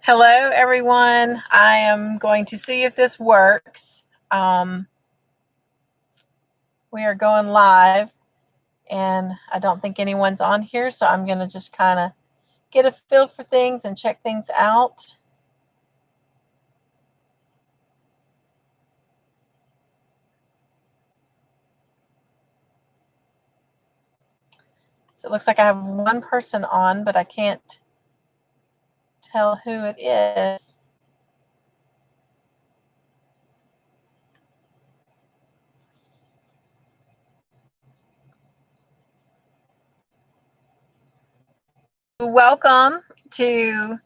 Hello, everyone. I am going to see if this works. We are going live, and I don't think anyone's on here, so I'm going to just kind of get a feel for things and check things out. So it looks like I have one person on, but I can't tell who it is. Welcome to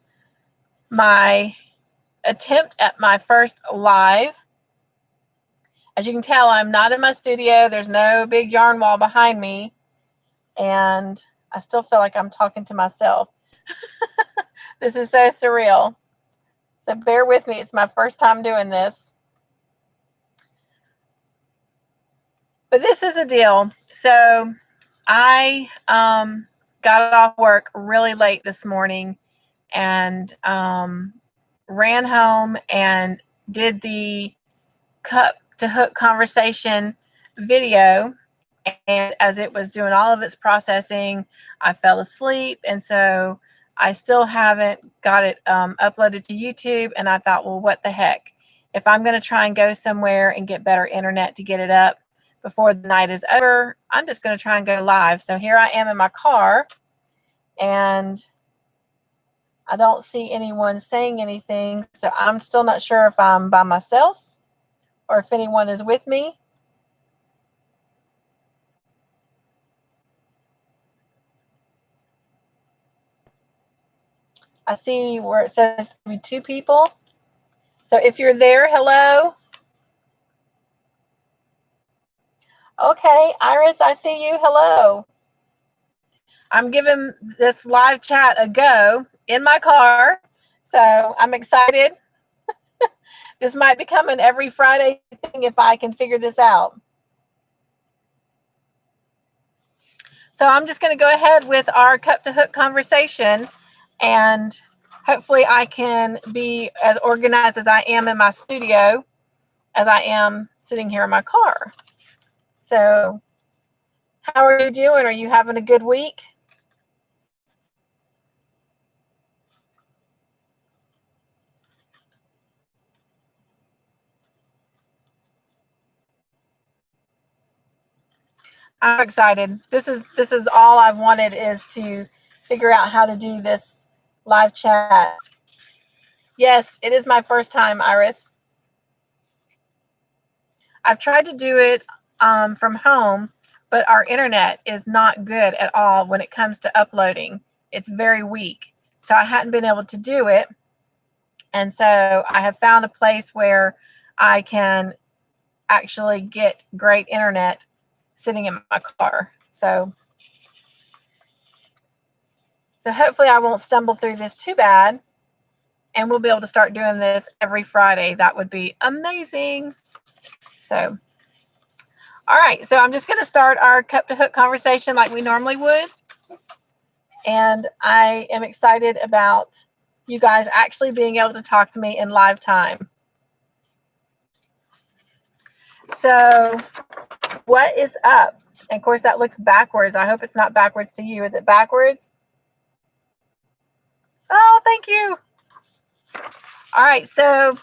my attempt at my first live. As you can tell, I'm not in my studio. There's no big yarn wall behind me, and I still feel like I'm talking to myself. This is so surreal. So bear with me. It's my first time doing this. But this is a deal. So I got off work really late this morning and ran home and did the cup to hook conversation video. And as it was doing all of its processing, I fell asleep. And so I still haven't got it uploaded to YouTube. And I thought, well, what the heck? If I'm going to try and go somewhere and get better internet to get it up before the night is over, I'm just going to try and go live. So here I am in my car, and I don't see anyone saying anything. So I'm still not sure if I'm by myself or if anyone is with me. I see where it says maybe 2 people. So if you're there, hello. Okay, Iris, I see you. Hello. I'm giving this live chat a go in my car. So I'm excited. This might become an every Friday thing if I can figure this out. So I'm just going to go ahead with our cup to hook conversation, and hopefully I can be as organized as I am in my studio as I am sitting here in my car. So how are you doing? Are you having a good week? I'm excited. This is all I've wanted, is to figure out how to do this live chat. Yes, it is my first time, Iris. I've tried to do it from home, but our internet is not good at all when it comes to uploading. It's very weak. So I hadn't been able to do it. And so I have found a place where I can actually get great internet sitting in my car. So hopefully I won't stumble through this too bad, and we'll be able to start doing this every Friday. That would be amazing. So, all right. So I'm just going to start our cup to hook conversation like we normally would. And I am excited about you guys actually being able to talk to me in live time. So what is up? And of course, that looks backwards. I hope it's not backwards to you. Is it backwards? Oh, thank you. All right. So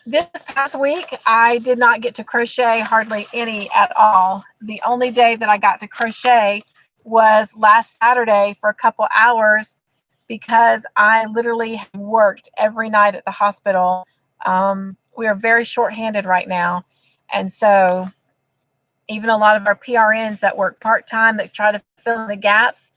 this past week, I did not get to crochet hardly any at all. The only day that I got to crochet was last Saturday for a couple hours, because I literally have worked every night at the hospital. We are very short-handed right now. And so even a lot of our PRNs that work part-time that try to fill in the gaps,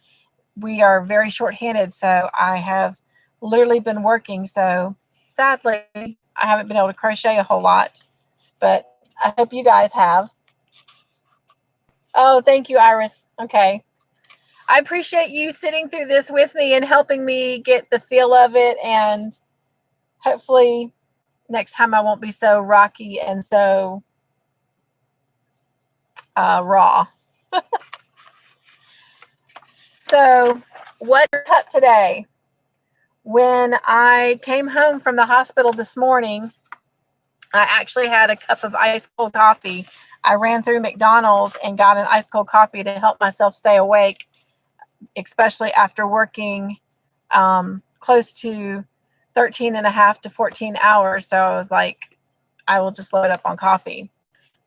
we are very short-handed. So I have literally been working. So sadly, I haven't been able to crochet a whole lot, but I hope you guys have. Oh, thank you, Iris. Okay. I appreciate you sitting through this with me and helping me get the feel of it. And hopefully next time I won't be so rocky and so raw. So what's your cup today? When I came home from the hospital this morning, I actually had a cup of ice cold coffee. I ran through McDonald's and got an ice cold coffee to help myself stay awake, especially after working close to 13 and a half to 14 hours. So I was like, I will just load up on coffee.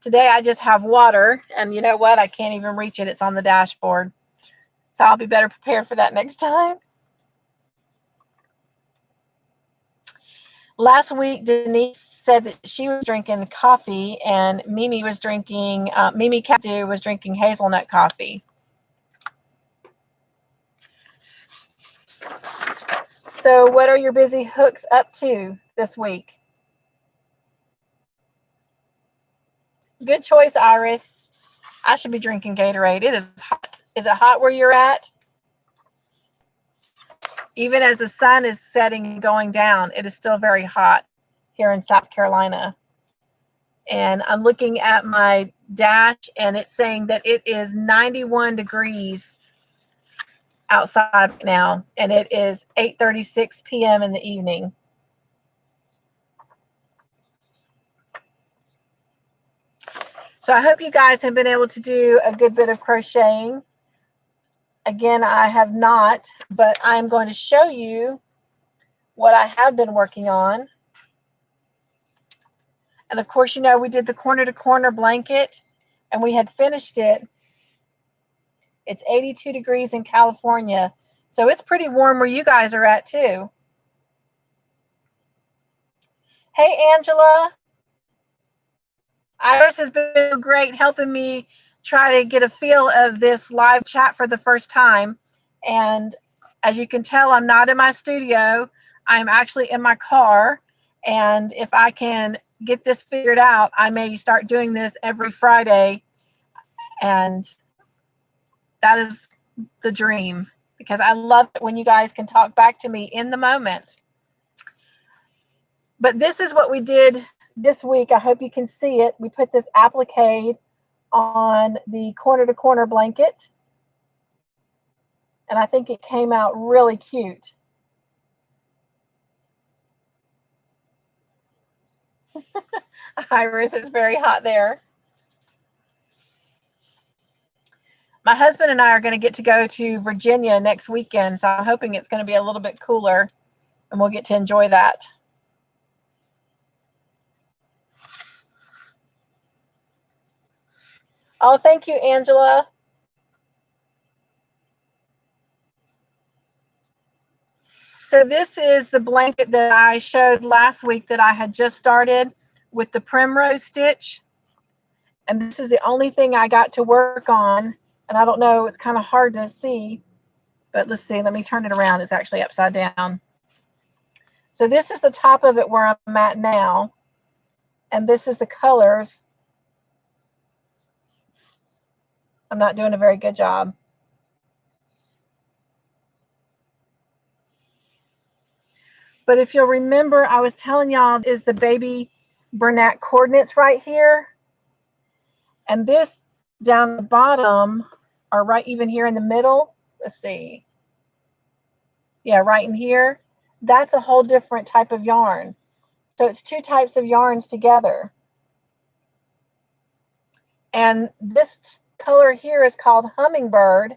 Today I just have water, and you know what? I can't even reach it. It's on the dashboard. So I'll be better prepared for that next time. Last week, Denise said that she was drinking coffee, and Mimi Cadu was drinking hazelnut coffee. So what are your busy hooks up to this week? Good choice, Iris. I should be drinking Gatorade. It is hot. Is it hot where you're at? Even as the sun is setting and going down, it is still very hot here in South Carolina. And I'm looking at my dash, and it's saying that it is 91 degrees outside right now, and it is 8:36 p.m. in the evening. So I hope you guys have been able to do a good bit of crocheting. Again, I have not, but I'm going to show you what I have been working on. And of course, you know, we did the corner to corner blanket, and we had finished it. It's 82 degrees in California, so it's pretty warm where you guys are at too. Hey, Angela. Iris has been great helping me try to get a feel of this live chat for the first time. And as you can tell, I'm not in my studio. I'm actually in my car. And if I can get this figured out, I may start doing this every Friday. And that is the dream, because I love it when you guys can talk back to me in the moment. But this is what we did this week. I hope you can see it. We put this applique on the corner to corner blanket, and I think it came out really cute. Iris, it's very hot there. My husband and I are going to get to go to Virginia next weekend, so I'm hoping it's going to be a little bit cooler, and we'll get to enjoy that. Oh, thank you, Angela. So this is the blanket that I showed last week that I had just started with the primrose stitch. And this is the only thing I got to work on. And I don't know, it's kind of hard to see, but let's see, let me turn it around. It's actually upside down. So this is the top of it where I'm at now. And this is the colors. I'm not doing a very good job. But if you'll remember, I was telling y'all is the baby Bernat coordinates right here. And this down the bottom, or right even here in the middle, let's see. Yeah, right in here. That's a whole different type of yarn. So it's two types of yarns together. And this color here is called Hummingbird.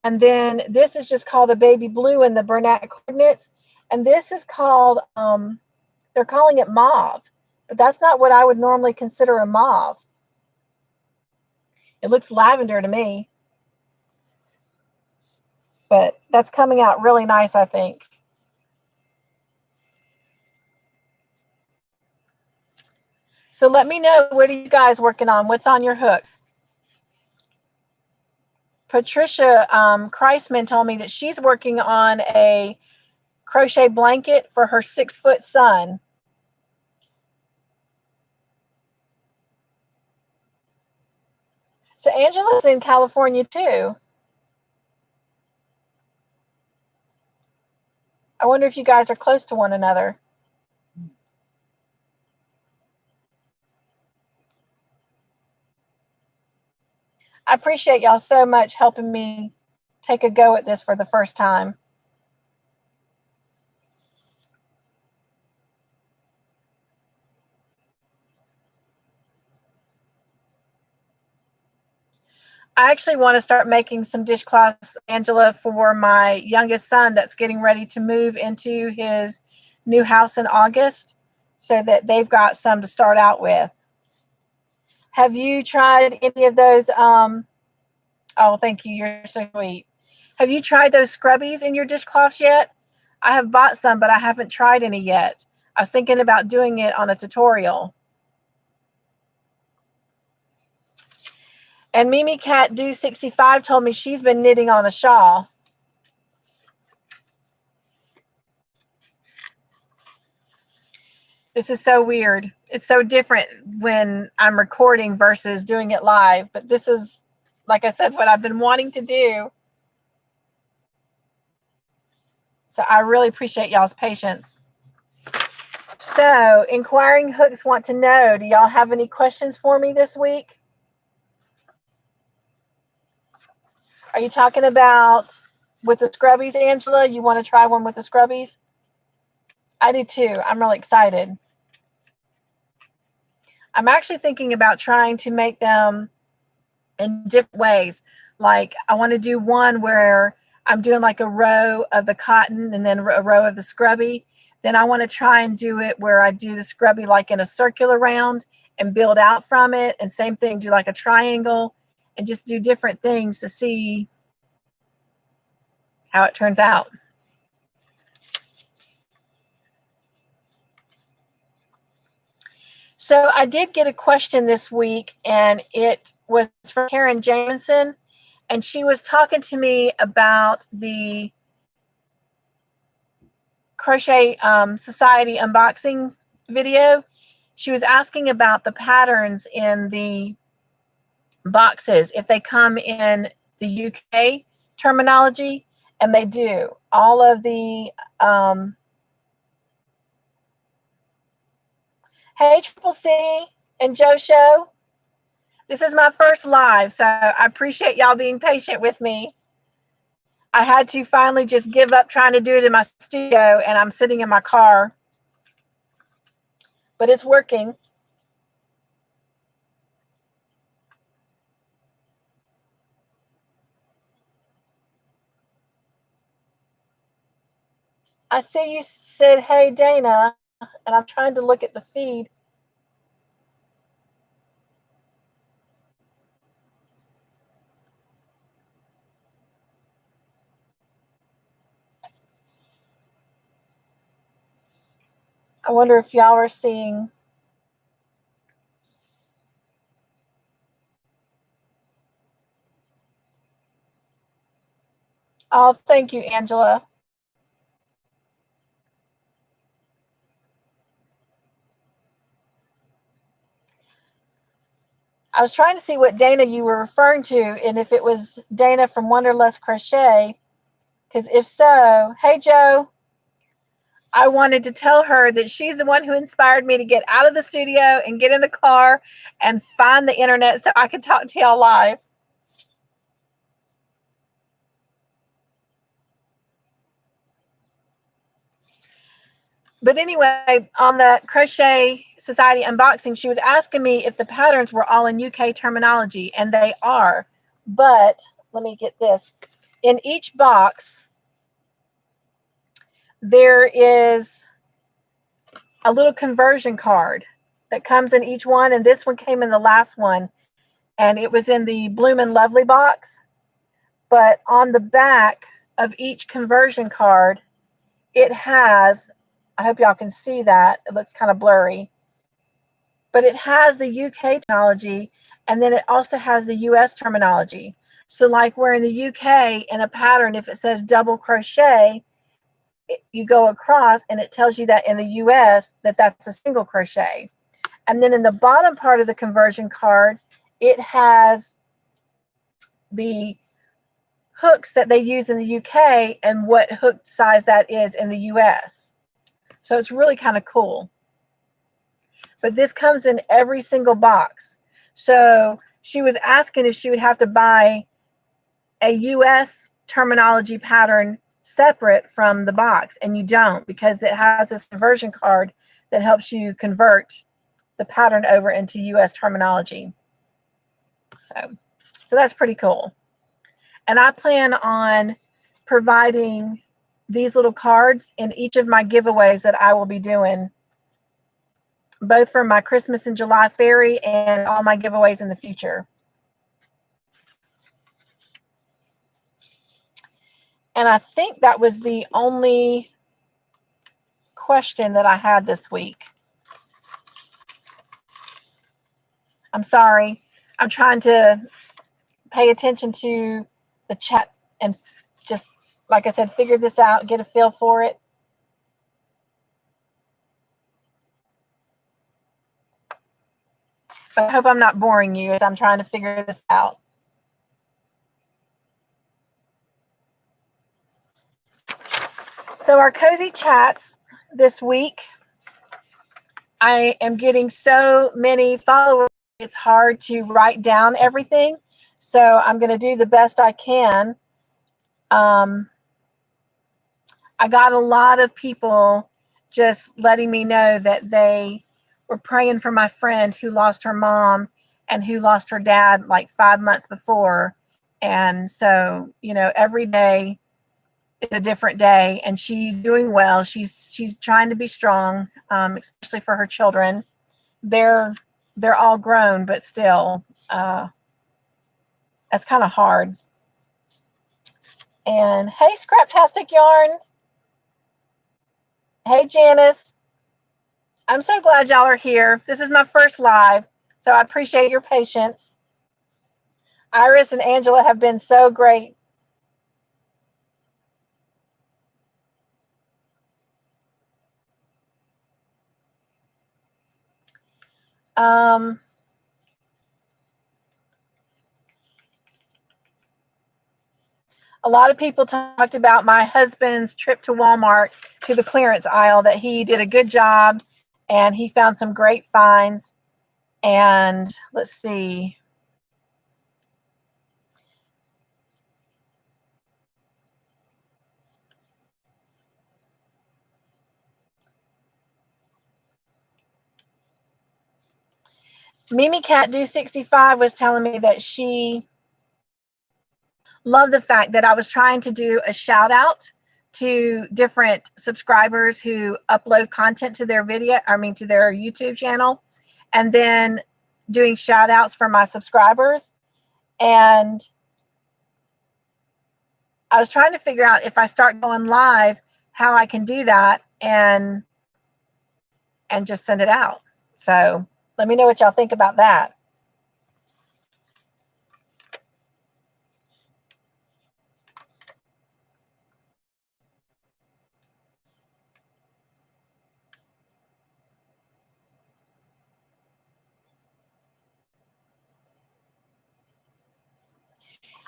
And then this is just called the baby blue in the Bernat coordinates. And this is called, they're calling it mauve. But that's not what I would normally consider a mauve. It looks lavender to me. But that's coming out really nice, I think. So let me know, what are you guys working on? What's on your hooks? Patricia Kreisman told me that she's working on a crochet blanket for her 6-foot son. So Angela's in California too. I wonder if you guys are close to one another. I appreciate y'all so much helping me take a go at this for the first time. I actually want to start making some dishcloths, Angela, for my youngest son that's getting ready to move into his new house in August, so that they've got some to start out with. Have you tried any of those? Oh, thank you. You're so sweet. Have you tried those scrubbies in your dishcloths yet? I have bought some, but I haven't tried any yet. I was thinking about doing it on a tutorial. And Mimi Cat Do 65 told me she's been knitting on a shawl. This is so weird. It's so different when I'm recording versus doing it live. But this is, like I said, what I've been wanting to do. So I really appreciate y'all's patience. So, Inquiring Hooks want to know, do y'all have any questions for me this week? Are you talking about with the scrubbies, Angela? You want to try one with the scrubbies? I do too. I'm really excited. I'm actually thinking about trying to make them in different ways. Like, I want to do one where I'm doing like a row of the cotton and then a row of the scrubby. Then I want to try and do it where I do the scrubby like in a circular round and build out from it. And same thing, do like a triangle and just do different things to see how it turns out. So I did get a question this week, and it was from Karen Jameson, and she was talking to me about the Crochet Society unboxing video. She was asking about the patterns in the boxes, if they come in the UK terminology, and they do. All of the hey, Triple C and Joe Show. This is my first live, so I appreciate y'all being patient with me. I had to finally just give up trying to do it in my studio, and I'm sitting in my car. But it's working. I see you said, hey, Dana, and I'm trying to look at the feed. I wonder if y'all are seeing. Oh, thank you, Angela. I was trying to see what Dana you were referring to, and if it was Dana from Wonderlust Crochet, because if so, hey, Joe. I wanted to tell her that she's the one who inspired me to get out of the studio and get in the car and find the internet so I could talk to y'all live. But anyway, on the Crochet Society unboxing, she was asking me if the patterns were all in UK terminology, and they are. But let me get this. In each box, there is a little conversion card that comes in each one, and this one came in the last one, and it was in the Bloomin' Lovely box. But on the back of each conversion card, it has, I hope y'all can see that, it looks kind of blurry, but it has the UK terminology, and then it also has the US terminology. So like we're in the UK, in a pattern, if it says double crochet, you go across and it tells you that in the US that that's a single crochet. And then in the bottom part of the conversion card, it has the hooks that they use in the UK and what hook size that is in the US. So it's really kind of cool. But this comes in every single box. So she was asking if she would have to buy a US terminology pattern separate from the box, and you don't, because it has this conversion card that helps you convert the pattern over into US terminology. So So that's pretty cool. And I plan on providing these little cards in each of my giveaways that I will be doing, both for my Christmas in July fairy and all my giveaways in the future. And I think that was the only question that I had this week. I'm sorry. I'm trying to pay attention to the chat and just, like I said, figure this out, get a feel for it. But I hope I'm not boring you as I'm trying to figure this out. So our cozy chats this week, I am getting so many followers, it's hard to write down everything. So I'm going to do the best I can. I got a lot of people just letting me know that they were praying for my friend who lost her mom and who lost her dad like 5 months before. And so, you know, every day is a different day, and she's doing well. She's trying to be strong, especially for her children. They're all grown, but still, that's kind of hard. And hey, Scraptastic Yarns. Hey, Janice. I'm so glad y'all are here. This is my first live, so I appreciate your patience. Iris and Angela have been so great. A lot of people talked about my husband's trip to Walmart to the clearance aisle, that he did a good job and he found some great finds. And let's see. Mimi Cat Do 65 was telling me that she loved the fact that I was trying to do a shout out to different subscribers who upload content to their to their YouTube channel, and then doing shout outs for my subscribers. And I was trying to figure out, if I start going live, how I can do that and just send it out. So let me know what y'all think about that.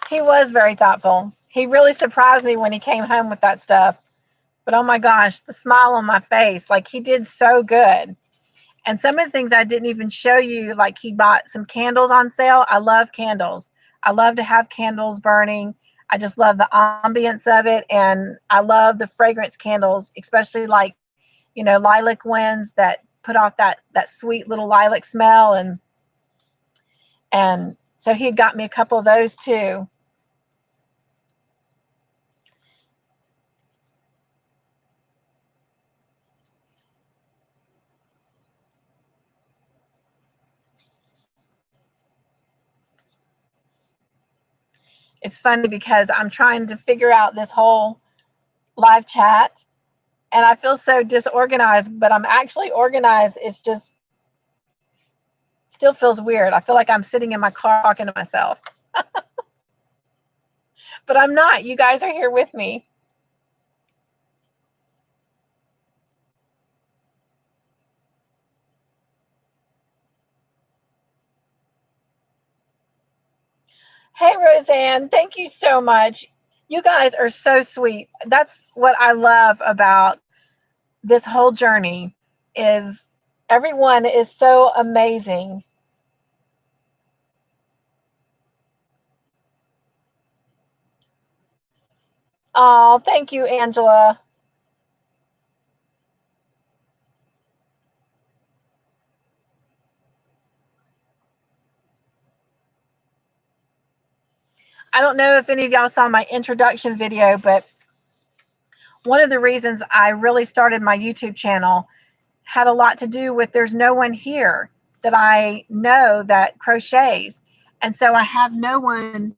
He was very thoughtful. He really surprised me when he came home with that stuff. But oh my gosh, the smile on my face, like he did so good. And some of the things I didn't even show you, like he bought some candles on sale. I love candles. I love to have candles burning. I just love the ambience of it. And I love the fragrance candles, especially like, you know, lilac ones that put off that sweet little lilac smell. And so he had got me a couple of those too. It's funny because I'm trying to figure out this whole live chat and I feel so disorganized, but I'm actually organized. It's just still feels weird. I feel like I'm sitting in my car talking to myself. But I'm not. You guys are here with me. Hey, Roseanne, thank you so much. You guys are so sweet. That's what I love about this whole journey, is everyone is so amazing. Oh, thank you, Angela. I don't know if any of y'all saw my introduction video, but one of the reasons I really started my YouTube channel had a lot to do with there's no one here that I know that crochets. And so I have no one.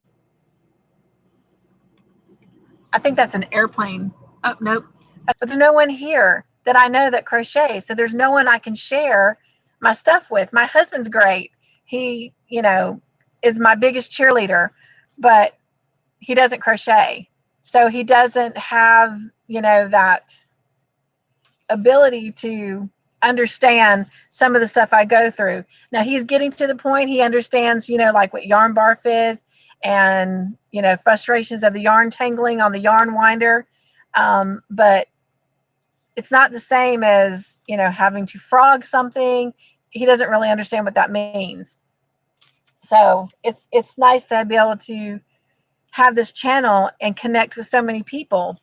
I think that's an airplane. Oh, nope. But there's no one here that I know that crochets. So there's no one I can share my stuff with. My husband's great. He, is my biggest cheerleader, but he doesn't crochet. So he doesn't have, that ability to understand some of the stuff I go through. Now he's getting to the point he understands, like what yarn barf is and, frustrations of the yarn tangling on the yarn winder. But it's not the same as, having to frog something. He doesn't really understand what that means. So it's nice to be able to have this channel and connect with so many people.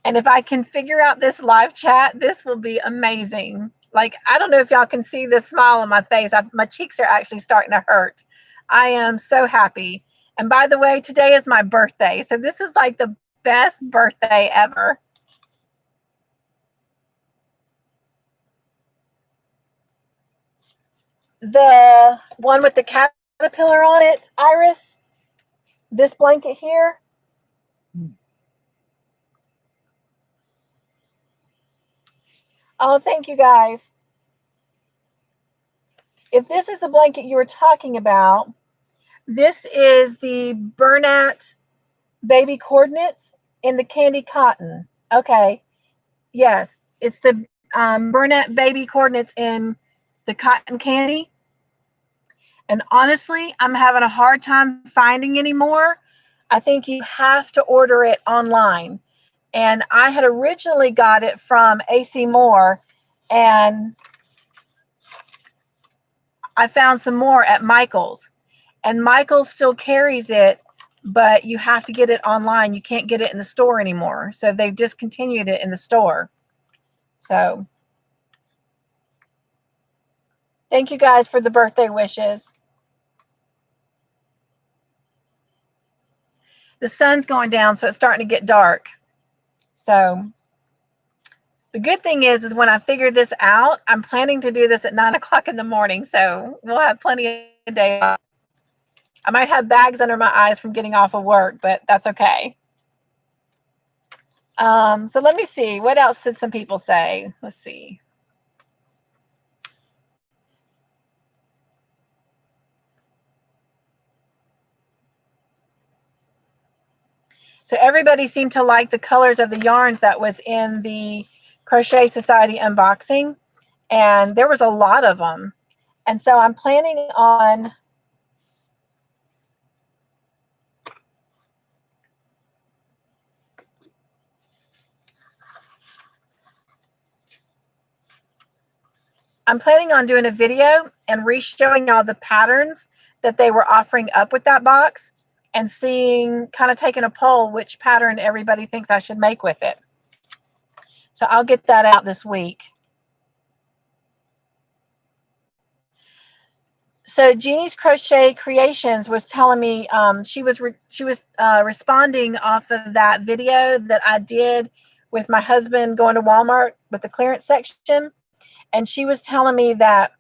And if I can figure out this live chat, this will be amazing. Like, I don't know if y'all can see this smile on my face. My cheeks are actually starting to hurt. I am so happy. And by the way, today is my birthday. So this is like the best birthday ever. The one with the caterpillar on it, Iris, this blanket here. Oh, thank you guys. If this is the blanket you were talking about, this is the Bernat baby coordinates in the candy cotton. Okay. Yes, it's the Bernat baby coordinates in the cotton candy. And honestly, I'm having a hard time finding any more. I think you have to order it online. And I had originally got it from AC Moore, and I found some more at Michael's. And Michael's still carries it, but you have to get it online. You can't get it in the store anymore. So they've discontinued it in the store. So thank you guys for the birthday wishes. The sun's going down, so it's starting to get dark. So the good thing is when I figured this out, I'm planning to do this at 9 o'clock in the morning. So we'll have plenty of day off. I might have bags under my eyes from getting off of work, but that's okay. So let me see. What else did some people say? Let's see. So everybody seemed to like the colors of the yarns that was in the Crochet Society unboxing. And there was a lot of them. And so I'm planning on doing a video and re-showing y'all the patterns that they were offering up with that box and seeing, kind of taking a poll, which pattern everybody thinks I should make with it. So I'll get that out this week. So Jeannie's Crochet Creations was telling me she was responding off of that video that I did with my husband going to Walmart with the clearance section. And she was telling me that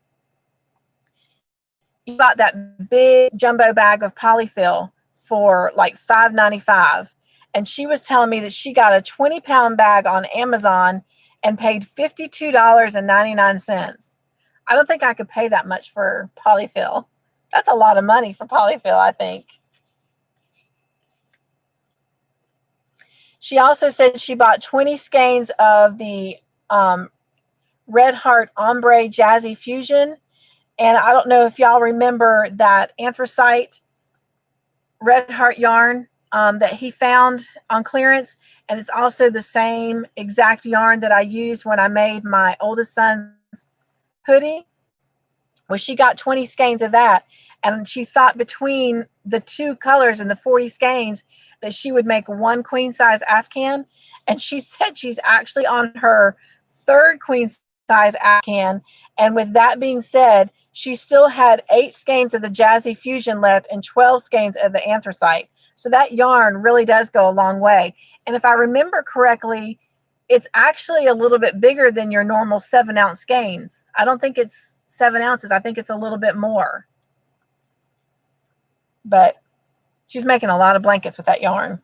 you got that big jumbo bag of polyfill for like $5.95. And she was telling me that she got a 20-pound bag on Amazon and paid $52.99. I don't think I could pay that much for polyfill. That's a lot of money for polyfill, I think. She also said she bought 20 skeins of the Red Heart Ombre Jazzy Fusion. And I don't know if y'all remember that anthracite Red Heart yarn that he found on clearance. And it's also the same exact yarn that I used when I made my oldest son's hoodie. Well, she got 20 skeins of that. And she thought between the two colors and the 40 skeins that she would make one queen size Afghan. And she said she's actually on her third queen size I can. And with that being said, she still had 8 skeins of the Jazzy Fusion left and 12 skeins of the Anthracite. So that yarn really does go a long way. And if I remember correctly, it's actually a little bit bigger than your normal 7-ounce skeins. I don't think it's 7 ounces. I think it's a little bit more. But she's making a lot of blankets with that yarn.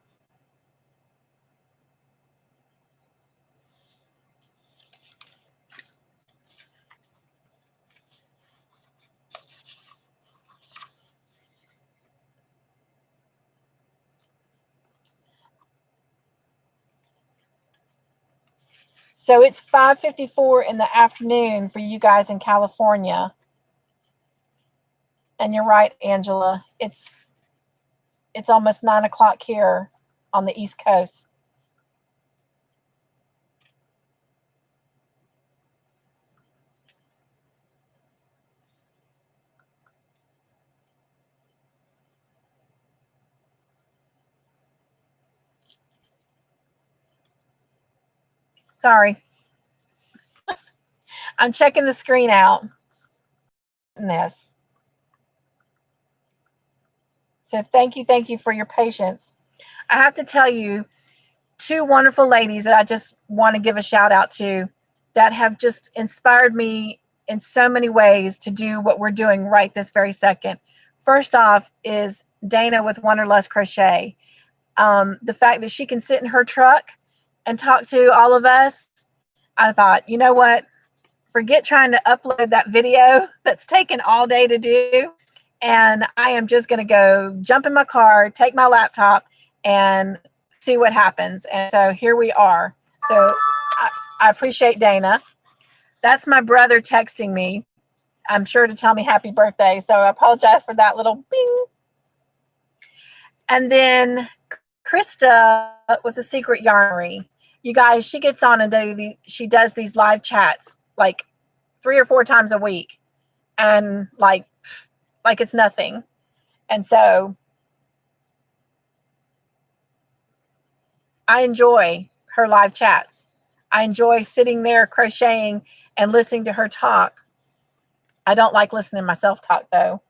So it's 5:54 in the afternoon for you guys in California. And you're right, Angela. It's almost 9 o'clock here on the East Coast. Sorry. I'm checking the screen out. This. So thank you for your patience. I have to tell you, 2 wonderful ladies that I just want to give a shout out to that have just inspired me in so many ways to do what we're doing right this very second. First off is Dana with Wonderlust Crochet. The fact that she can sit in her truck and talk to all of us, I thought, you know what? Forget trying to upload that video that's taken all day to do. And I am just going to go jump in my car, take my laptop, and see what happens. And so here we are. So I appreciate Dana. That's my brother texting me, I'm sure, to tell me happy birthday. So I apologize for that little bing. And then Krista with the Secret Yarnery. You guys, she gets on and she does these live chats like 3 or 4 times a week, and like it's nothing. And so I enjoy her live chats. I enjoy sitting there crocheting and listening to her talk. I don't like listening to myself talk though.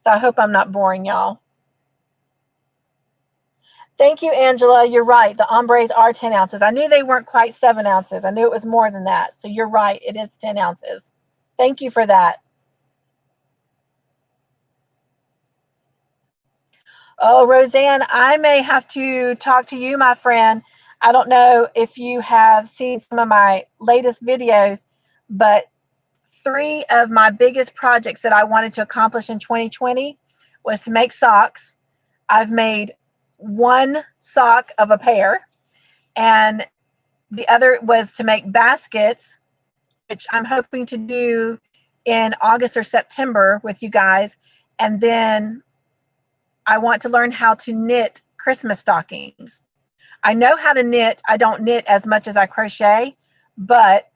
So I hope I'm not boring y'all. Thank you, Angela. You're right. The ombres are 10 ounces. I knew they weren't quite 7 ounces. I knew it was more than that. So you're right. It is 10 ounces. Thank you for that. Oh, Roseanne, I may have to talk to you, my friend. I don't know if you have seen some of my latest videos, but 3 of my biggest projects that I wanted to accomplish in 2020 was to make socks. I've made 1 sock of a pair, and the other was to make baskets, which I'm hoping to do in August or September with you guys. And then I want to learn how to knit Christmas stockings. I know how to knit. I don't knit as much as I crochet, but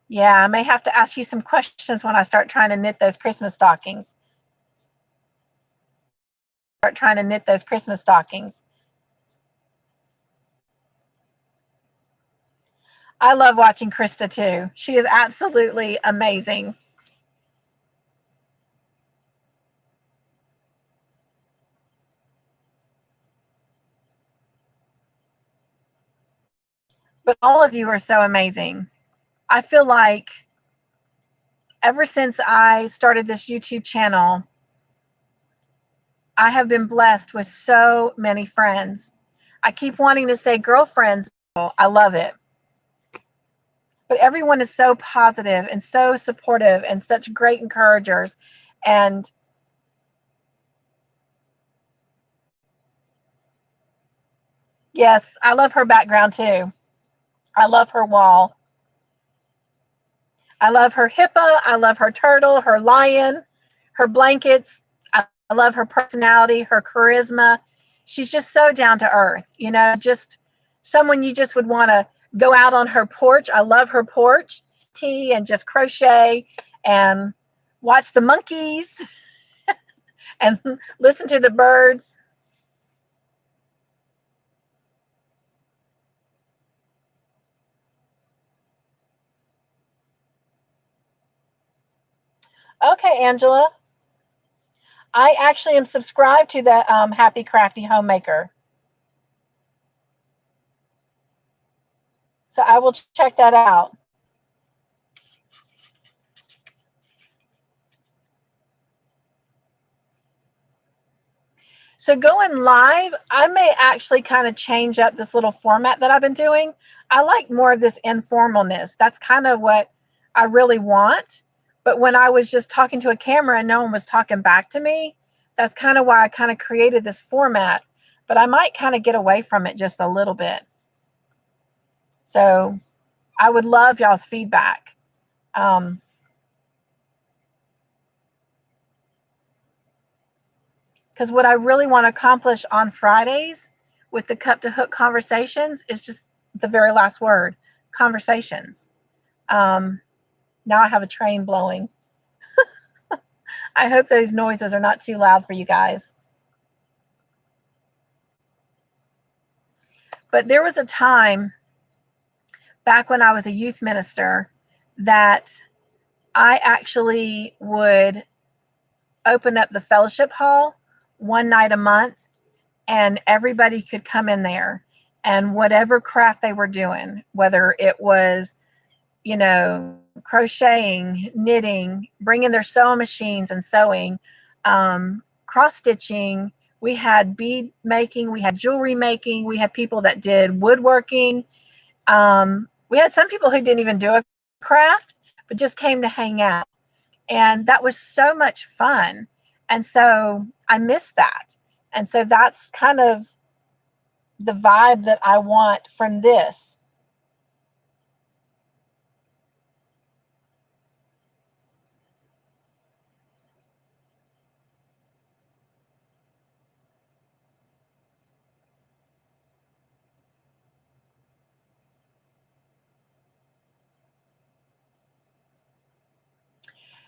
yeah, I may have to ask you some questions when I start trying to knit those Christmas stockings. I love watching Krista too. She is absolutely amazing. But all of you are so amazing. I feel like ever since I started this YouTube channel, I have been blessed with so many friends. I keep wanting to say girlfriends. I love it. But everyone is so positive and so supportive and such great encouragers. And yes, I love her background too. I love her wall. I love her hippo. I love her turtle, her lion, her blankets. I love her personality, her charisma. She's just so down to earth, just someone you just would want to go out on her porch. I love her porch, tea, and just crochet and watch the monkeys and listen to the birds. Okay, Angela. I actually am subscribed to the Happy Crafty Homemaker. So I will check that out. So going live, I may actually kind of change up this little format that I've been doing. I like more of this informalness. That's kind of what I really want. But when I was just talking to a camera and no one was talking back to me, that's kind of why I kind of created this format. But I might kind of get away from it just a little bit. So I would love y'all's feedback. Because what I really want to accomplish on Fridays with the Cup to Hook conversations is just the very last word, conversations. Now I have a train blowing. I hope those noises are not too loud for you guys. But there was a time back when I was a youth minister that I actually would open up the fellowship hall one night a month, and everybody could come in there, and whatever craft they were doing, whether it was, crocheting, knitting, bringing their sewing machines and sewing, cross stitching. We had bead making, we had jewelry making, we had people that did woodworking. We had some people who didn't even do a craft, but just came to hang out. And that was so much fun. And so I miss that. And so that's kind of the vibe that I want from this.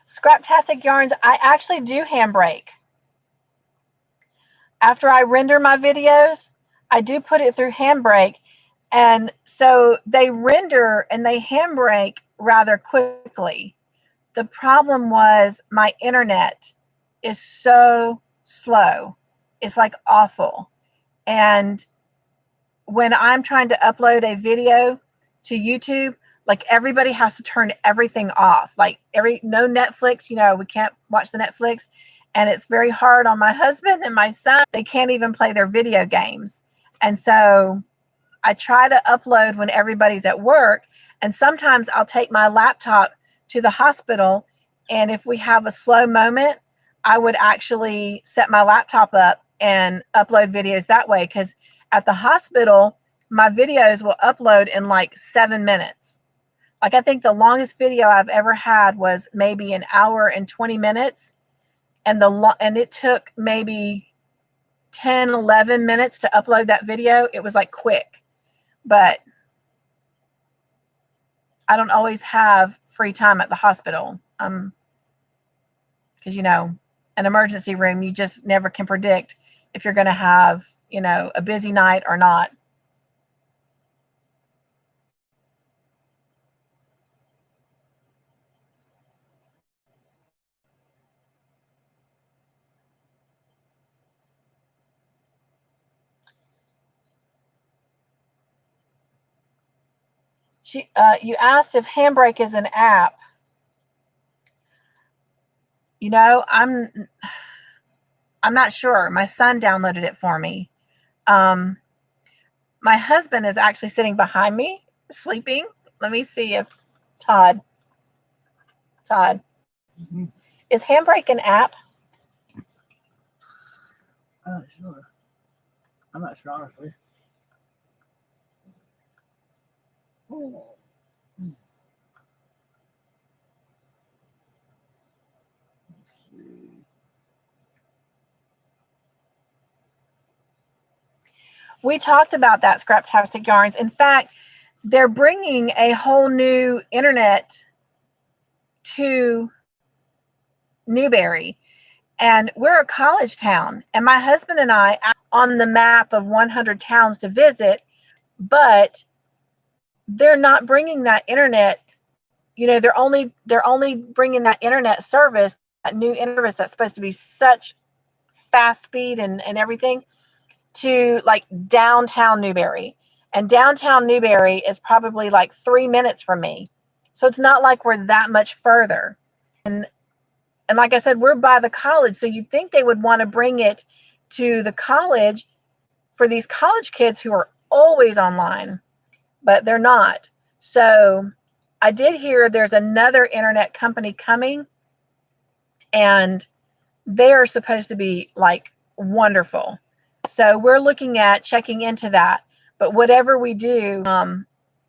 Scraptastic Yarns, I actually do handbrake. After I render my videos, I do put it through handbrake. And so they render and they handbrake rather quickly. The problem was my internet is so slow. It's like awful. And when I'm trying to upload a video to YouTube, like everybody has to turn everything off. Like no Netflix, we can't watch the Netflix. And it's very hard on my husband and my son. They can't even play their video games. And so I try to upload when everybody's at work. And sometimes I'll take my laptop to the hospital. And if we have a slow moment, I would actually set my laptop up and upload videos that way. Because at the hospital, my videos will upload in like 7 minutes. Like I think the longest video I've ever had was maybe an hour and 20 minutes. And it took maybe 10, 11 minutes to upload that video. It was like quick. But I don't always have free time at the hospital. Because, an emergency room, you just never can predict if you're going to have, a busy night or not. You asked if Handbrake is an app. I'm not sure. My son downloaded it for me. My husband is actually sitting behind me, sleeping. Let me see if Todd. Mm-hmm. Is Handbrake an app? I'm not sure, honestly. Oh. Let's see. We talked about that, Scraptastic Yarns. In fact, they're bringing a whole new internet to Newberry. And we're a college town. And my husband and I are on the map of 100 towns to visit, but they're not bringing that internet. They're only bringing that internet service new internet that's supposed to be such fast speed and everything to like downtown Newberry. And downtown Newberry is probably like 3 minutes from me. So it's not like we're that much further. And like I said, we're by the college. So you'd think they would want to bring it to the college for these college kids who are always online, but they're not. So I did hear there's another internet company coming, and they are supposed to be like wonderful. So we're looking at checking into that. But whatever we do,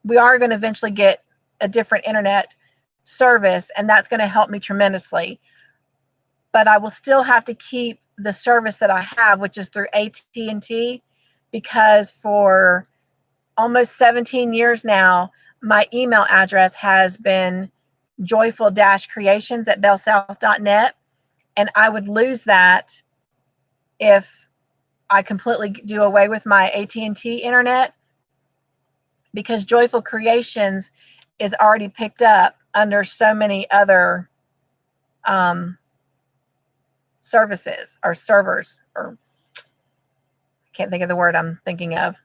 we are going to eventually get a different internet service, and that's going to help me tremendously. But I will still have to keep the service that I have, which is through AT&T, because for almost 17 years now, my email address has been joyful-creations@bellsouth.net. And I would lose that if I completely do away with my AT&T internet, because Joyful Creations is already picked up under so many other services or servers, or I can't think of the word I'm thinking of.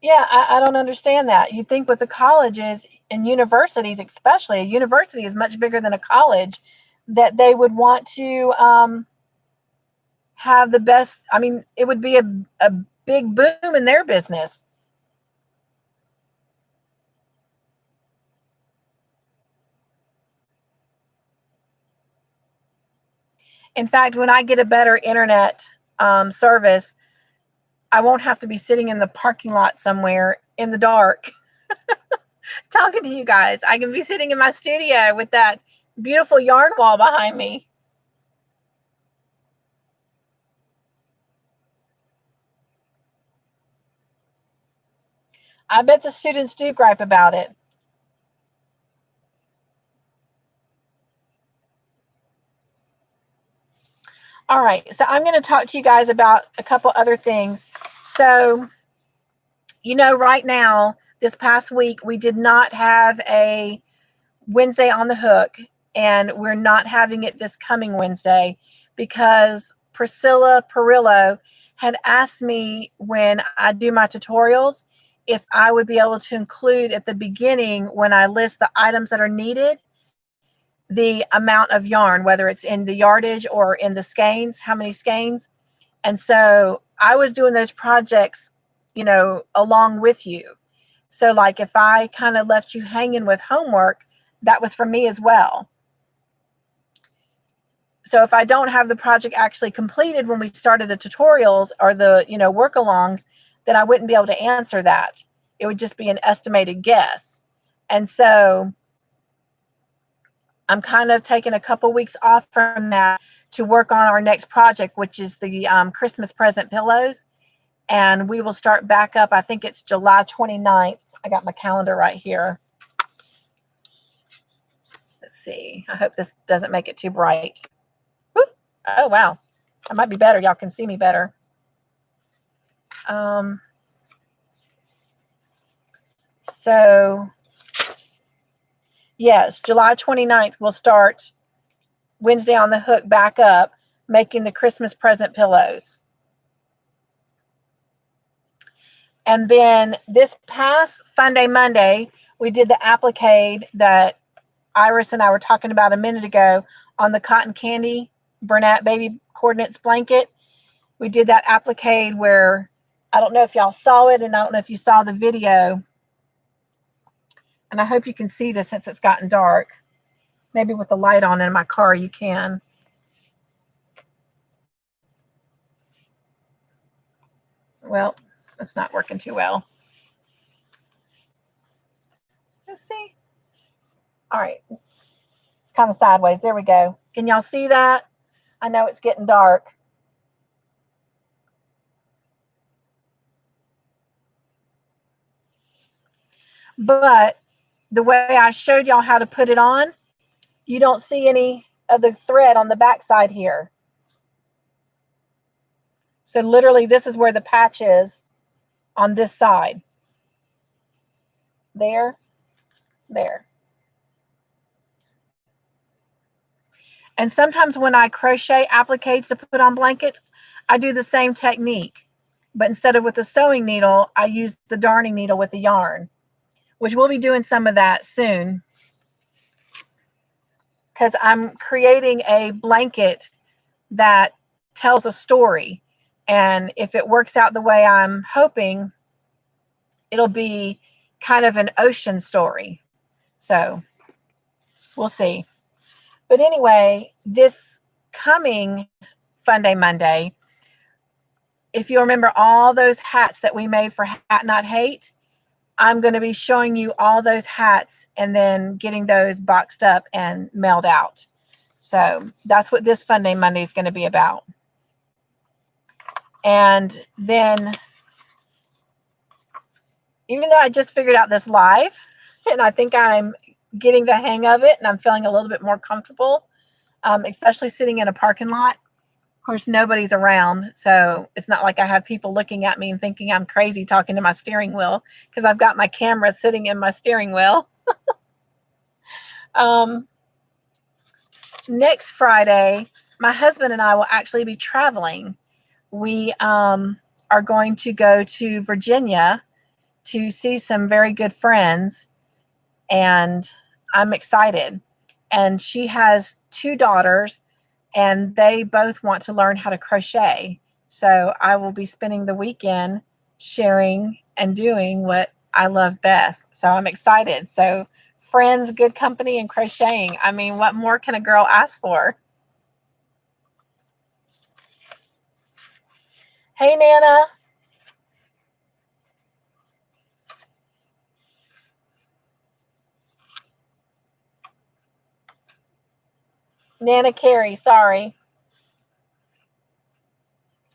Yeah, I don't understand that. You'd think with the colleges and universities, especially, a university is much bigger than a college, that they would want to have the best. I mean, it would be a big boom in their business. In fact, when I get a better internet service, I won't have to be sitting in the parking lot somewhere in the dark talking to you guys. I can be sitting in my studio with that beautiful yarn wall behind me. I bet the students do gripe about it. All right, so I'm going to talk to you guys about a couple other things. So, right now, this past week, we did not have a Wednesday on the Hook, and we're not having it this coming Wednesday because Priscilla Perillo had asked me when I do my tutorials if I would be able to include at the beginning, when I list the items that are needed, the amount of yarn, whether it's in the yardage or in the skeins, how many skeins. And so I was doing those projects, along with you. So like if I kind of left you hanging with homework, that was for me as well. So if I don't have the project actually completed when we started the tutorials or the, work-alongs, then I wouldn't be able to answer that. It would just be an estimated guess. And so I'm kind of taking a couple weeks off from that to work on our next project, which is the Christmas present pillows. And we will start back up. I think it's July 29th. I got my calendar right here. Let's see. I hope this doesn't make it too bright. Woo. Oh, wow. That might be better. Y'all can see me better. So, yes, July 29th, we'll start Wednesday on the Hook back up, making the Christmas present pillows. And then this past Fun Day Monday, we did the applique that Iris and I were talking about a minute ago on the cotton candy Bernat baby coordinates blanket. We did that applique where, I don't know if y'all saw it, and I don't know if you saw the video. And I hope you can see this since it's gotten dark. Maybe with the light on in my car, you can. Well, it's not working too well. Let's see. All right. It's kind of sideways. There we go. Can y'all see that? I know it's getting dark. But the way I showed y'all how to put it on, you don't see any of the thread on the back side here. So literally this is where the patch is on this side. There. And sometimes when I crochet appliques to put on blankets, I do the same technique. But instead of with the sewing needle, I use the darning needle with the yarn, which we'll be doing some of that soon. Because I'm creating a blanket that tells a story. And if it works out the way I'm hoping, it'll be kind of an ocean story. So we'll see. But anyway, this coming Fun Day Monday, if you remember all those hats that we made for Hat Not Hate, I'm going to be showing you all those hats and then getting those boxed up and mailed out. So that's what this Fun Day Monday is going to be about. And then, even though I just figured out this live, and I think I'm getting the hang of it, and I'm feeling a little bit more comfortable, especially sitting in a parking lot. Of course, nobody's around, so it's not like I have people looking at me and thinking I'm crazy talking to my steering wheel, because I've got my camera sitting in my steering wheel. Next Friday, my husband and I will actually be traveling. We are going to go to Virginia to see some very good friends, and I'm excited. And she has 2 daughters, and they both want to learn how to crochet. So I will be spending the weekend sharing and doing what I love best. So I'm excited. So friends, good company, and crocheting. I mean, what more can a girl ask for? Hey, Nana. Nana Carey, sorry.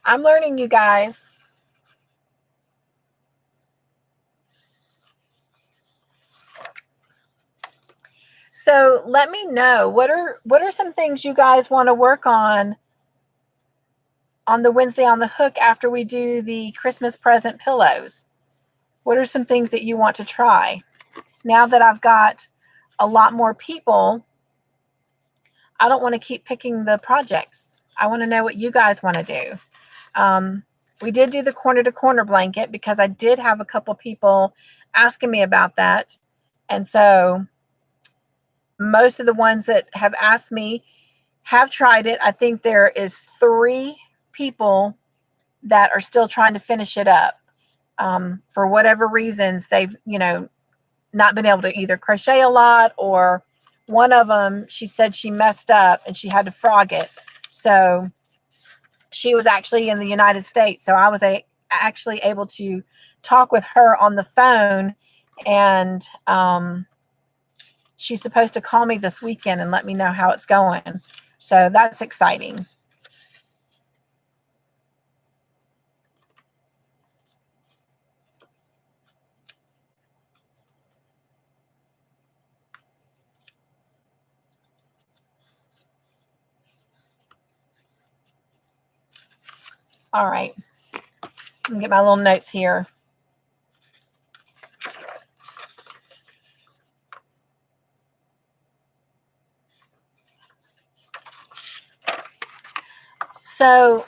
I'm learning, you guys. So let me know, what are some things you guys want to work on the Wednesday on the Hook after we do the Christmas present pillows? What are some things that you want to try? Now that I've got a lot more people, I don't want to keep picking the projects. I want to know what you guys want to do. We did do the corner to corner blanket because I did have a couple people asking me about that. And so most of the ones that have asked me have tried it. I think there is 3 people that are still trying to finish it up. For whatever reasons, they've, not been able to either crochet a lot, or one of them, she said she messed up and she had to frog it. So she was actually in the United States. So I was actually able to talk with her on the phone, and she's supposed to call me this weekend and let me know how it's going. So that's exciting. All right. Let me get my little notes here. So,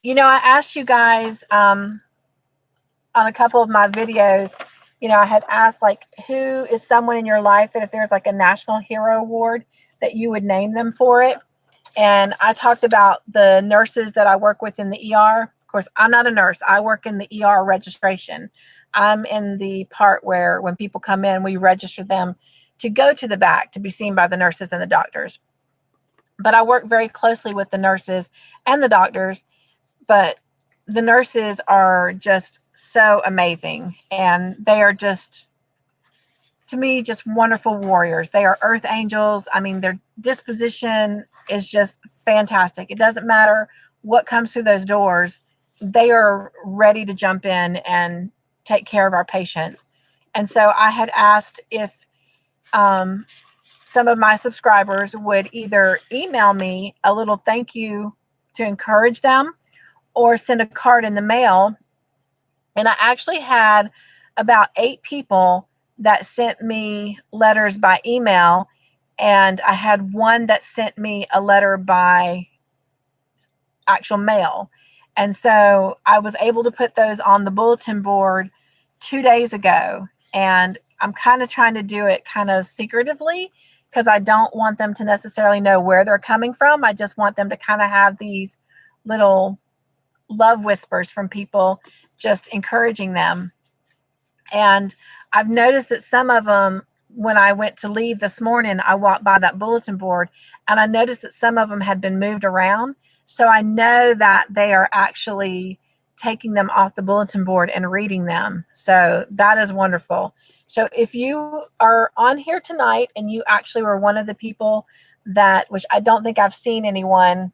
I asked you guys on a couple of my videos, I had asked, like, who is someone in your life that if there's like a National Hero Award that you would name them for it. And I talked about the nurses that I work with in the ER. Of course, I'm not a nurse. I work in the ER registration. I'm in the part where when people come in, we register them to go to the back to be seen by the nurses and the doctors. But I work very closely with the nurses and the doctors. But the nurses are just so amazing. And they are just, to me, just wonderful warriors. They are earth angels. I mean, their disposition is just fantastic. It doesn't matter what comes through those doors. They are ready to jump in and take care of our patients. And so I had asked if some of my subscribers would either email me a little thank you to encourage them, or send a card in the mail. And I actually had about 8 people that sent me letters by email, and I had one that sent me a letter by actual mail. And so I was able to put those on the bulletin board 2 days ago. And I'm kind of trying to do it kind of secretively because I don't want them to necessarily know where they're coming from. I just want them to kind of have these little love whispers from people just encouraging them. And I've noticed that some of them, when I went to leave this morning, I walked by that bulletin board and I noticed that some of them had been moved around. So I know that they are actually taking them off the bulletin board and reading them. So that is wonderful. So if you are on here tonight and you actually were one of the people that, which I don't think I've seen anyone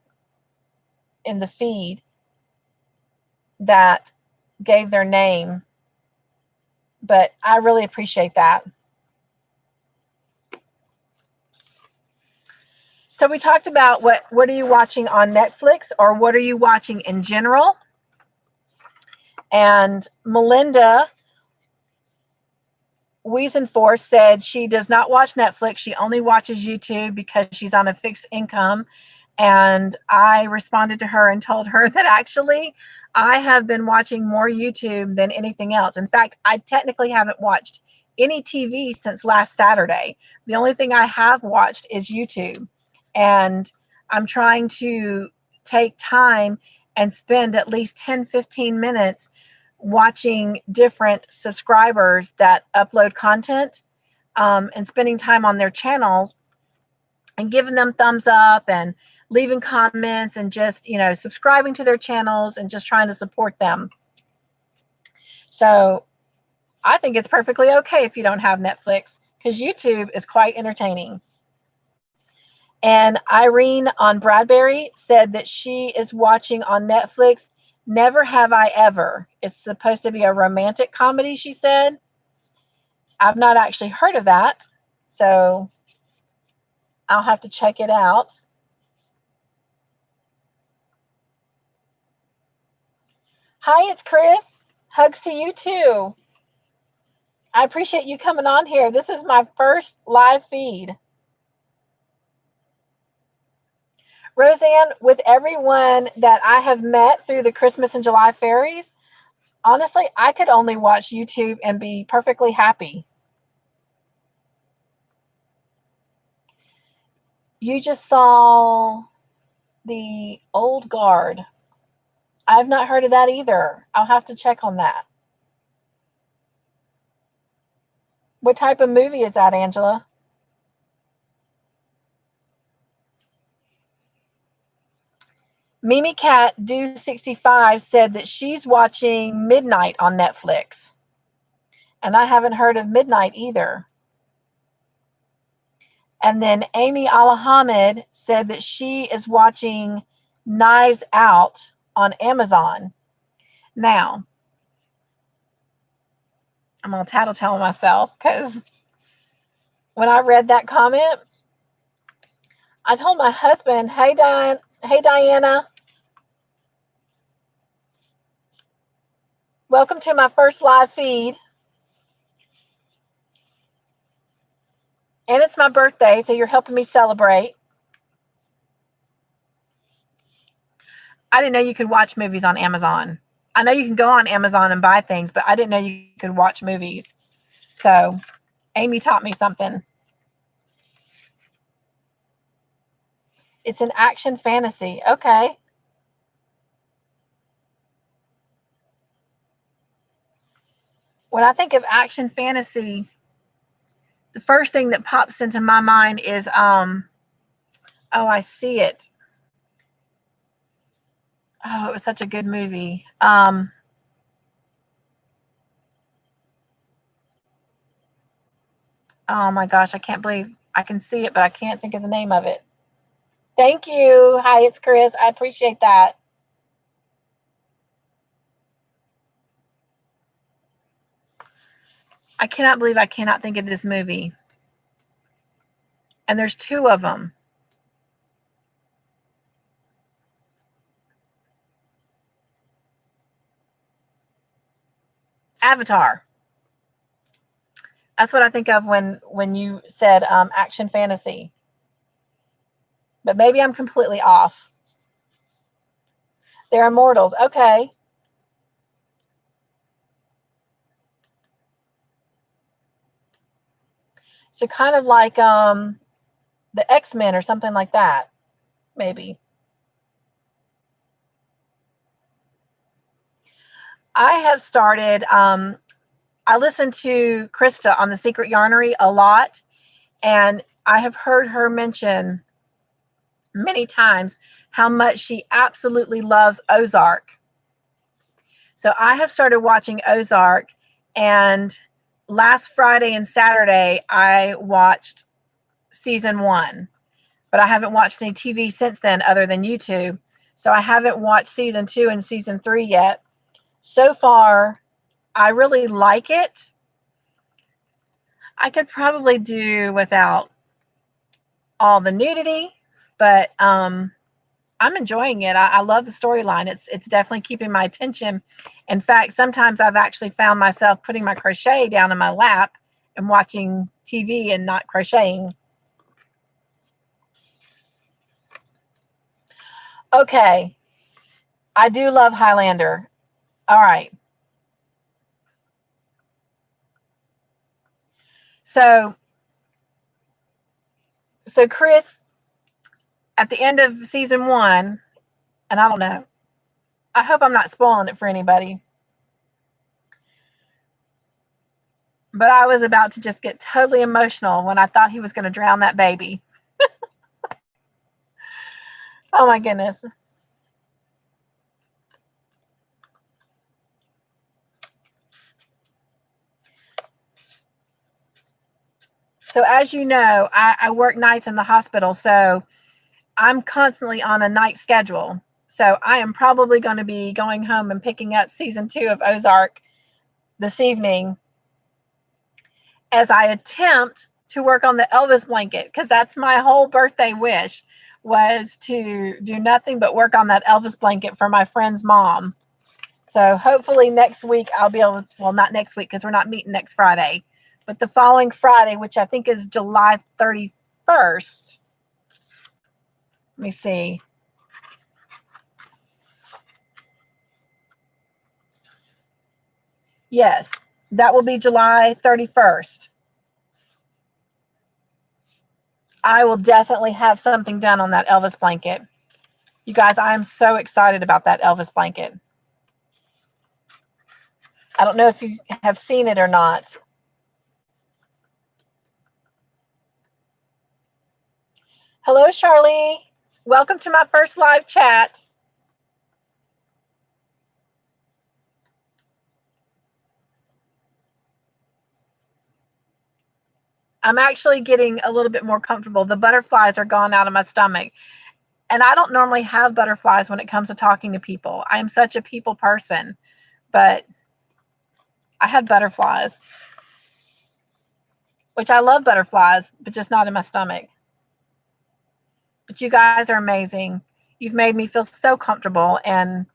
in the feed that gave their name, but I really appreciate that. So we talked about what are you watching on Netflix, or what are you watching in general? And Melinda Wiesenforce said she does not watch Netflix. She only watches YouTube because she's on a fixed income. And I responded to her and told her that actually I have been watching more YouTube than anything else. In fact, I technically haven't watched any TV since last Saturday. The only thing I have watched is YouTube. And I'm trying to take time and spend at least 10-15 minutes watching different subscribers that upload content, and spending time on their channels and giving them thumbs up and leaving comments and just, subscribing to their channels and just trying to support them. So I think it's perfectly okay if you don't have Netflix, because YouTube is quite entertaining. And Irene on Bradbury said that she is watching on Netflix Never Have I Ever. It's supposed to be a romantic comedy, she said. I've not actually heard of that, so I'll have to check it out. Hi, it's Chris. Hugs to you too. I appreciate you coming on here. This is my first live feed. Roseanne, with everyone that I have met through the Christmas and July fairies, honestly, I could only watch YouTube and be perfectly happy. You just saw The Old Guard. I've not heard of that either. I'll have to check on that. What type of movie is that, Angela? Mimi Cat Do 65 said that she's watching Midnight on Netflix. And I haven't heard of Midnight either. And then Amy Alahamid said that she is watching Knives Out on Amazon. Now, I'm going to tattletale myself, because when I read that comment, I told my husband, hey, Diana, welcome to my first live feed. And it's my birthday, so you're helping me celebrate. I didn't know you could watch movies on Amazon. I know you can go on Amazon and buy things, but I didn't know you could watch movies. So Amy taught me something. It's an action fantasy. Okay. When I think of action fantasy, the first thing that pops into my mind is, I see it. Oh, it was such a good movie. Oh my gosh, I can't believe I can see it, but I can't think of the name of it. Thank you. Hi, it's Chris. I appreciate that. I cannot believe I cannot think of this movie. And there's 2 of them. Avatar. That's what I think of when you said action fantasy. But maybe I'm completely off. They're immortals. Okay. So kind of like the X-Men or something like that, maybe. I have started, I listen to Krista on The Secret Yarnery a lot, and I have heard her mention many times how much she absolutely loves Ozark. So I have started watching Ozark, and last Friday and Saturday I watched season 1, but I haven't watched any TV since then other than YouTube. So I haven't watched season 2 and season 3 yet. So far, I really like it. I could probably do without all the nudity, but I'm enjoying it. I love the storyline. It's definitely keeping my attention. In fact, sometimes I've actually found myself putting my crochet down in my lap and watching TV and not crocheting. Okay. I do love Highlander. All right. So Chris, at the end of season 1, and I don't know, I hope I'm not spoiling it for anybody, but I was about to just get totally emotional when I thought he was going to drown that baby. Oh my goodness. So as you know, I work nights in the hospital, so I'm constantly on a night schedule. So I am probably going to be going home and picking up season 2 of Ozark this evening as I attempt to work on the Elvis blanket, because that's my whole birthday wish, was to do nothing but work on that Elvis blanket for my friend's mom. So hopefully next week I'll be able to, well, not next week because we're not meeting next Friday, but the following Friday, which I think is July 31st. Let me see. Yes, that will be July 31st. I will definitely have something done on that Elvis blanket. You guys, I am so excited about that Elvis blanket. I don't know if you have seen it or not. Hello, Charlie. Welcome to my first live chat. I'm actually getting a little bit more comfortable. The butterflies are gone out of my stomach. And I don't normally have butterflies when it comes to talking to people. I am such a people person, but I had butterflies, which I love butterflies, but just not in my stomach. But you guys are amazing. You've made me feel so comfortable, and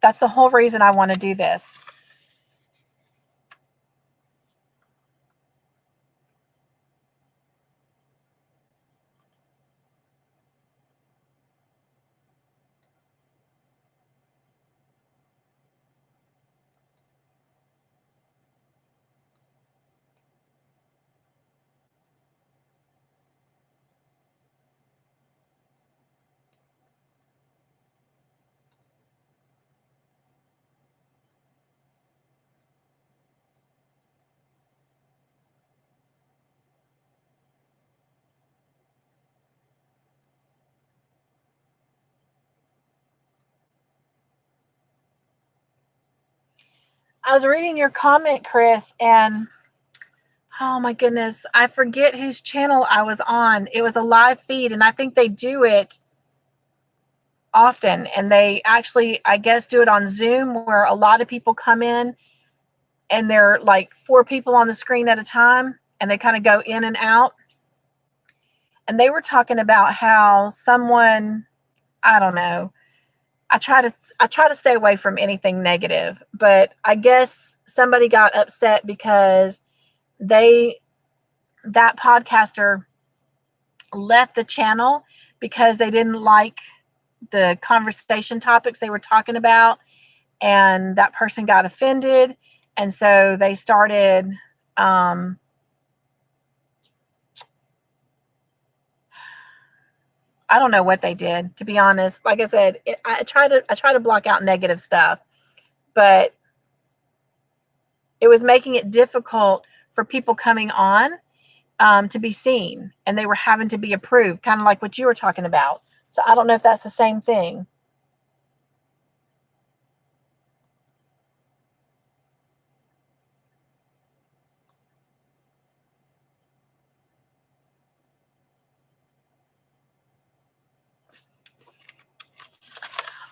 that's the whole reason I want to do this. I was reading your comment, Chris, and oh my goodness, I forget whose channel I was on. It was a live feed, and I think they do it often. And they actually, I guess, do it on Zoom where a lot of people come in and they're like 4 people on the screen at a time, and they kind of go in and out. And they were talking about how someone, I don't know, I try to stay away from anything negative, but I guess somebody got upset because that podcaster left the channel because they didn't like the conversation topics they were talking about, and that person got offended, and so they started I don't know what they did, to be honest. Like I said, I try to block out negative stuff, but it was making it difficult for people coming on to be seen, and they were having to be approved, kind of like what you were talking about. So I don't know if that's the same thing.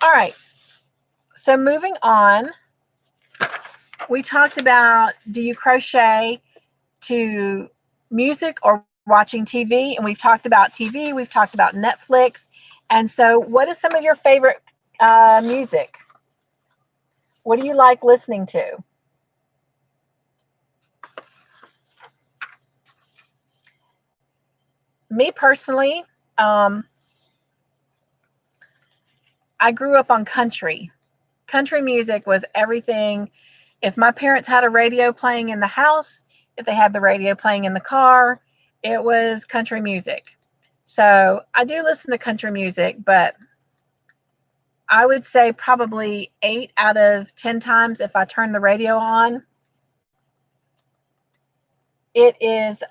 All right. So moving on, we talked about, do you crochet to music or watching TV? And we've talked about TV, we've talked about Netflix. And so what is some of your favorite music? What do you like listening to? Me personally, I grew up on country. Country music was everything. If my parents had a radio playing in the house, if they had the radio playing in the car, it was country music. So I do listen to country music, but I would say probably 8 out of 10 times if I turn the radio on, it is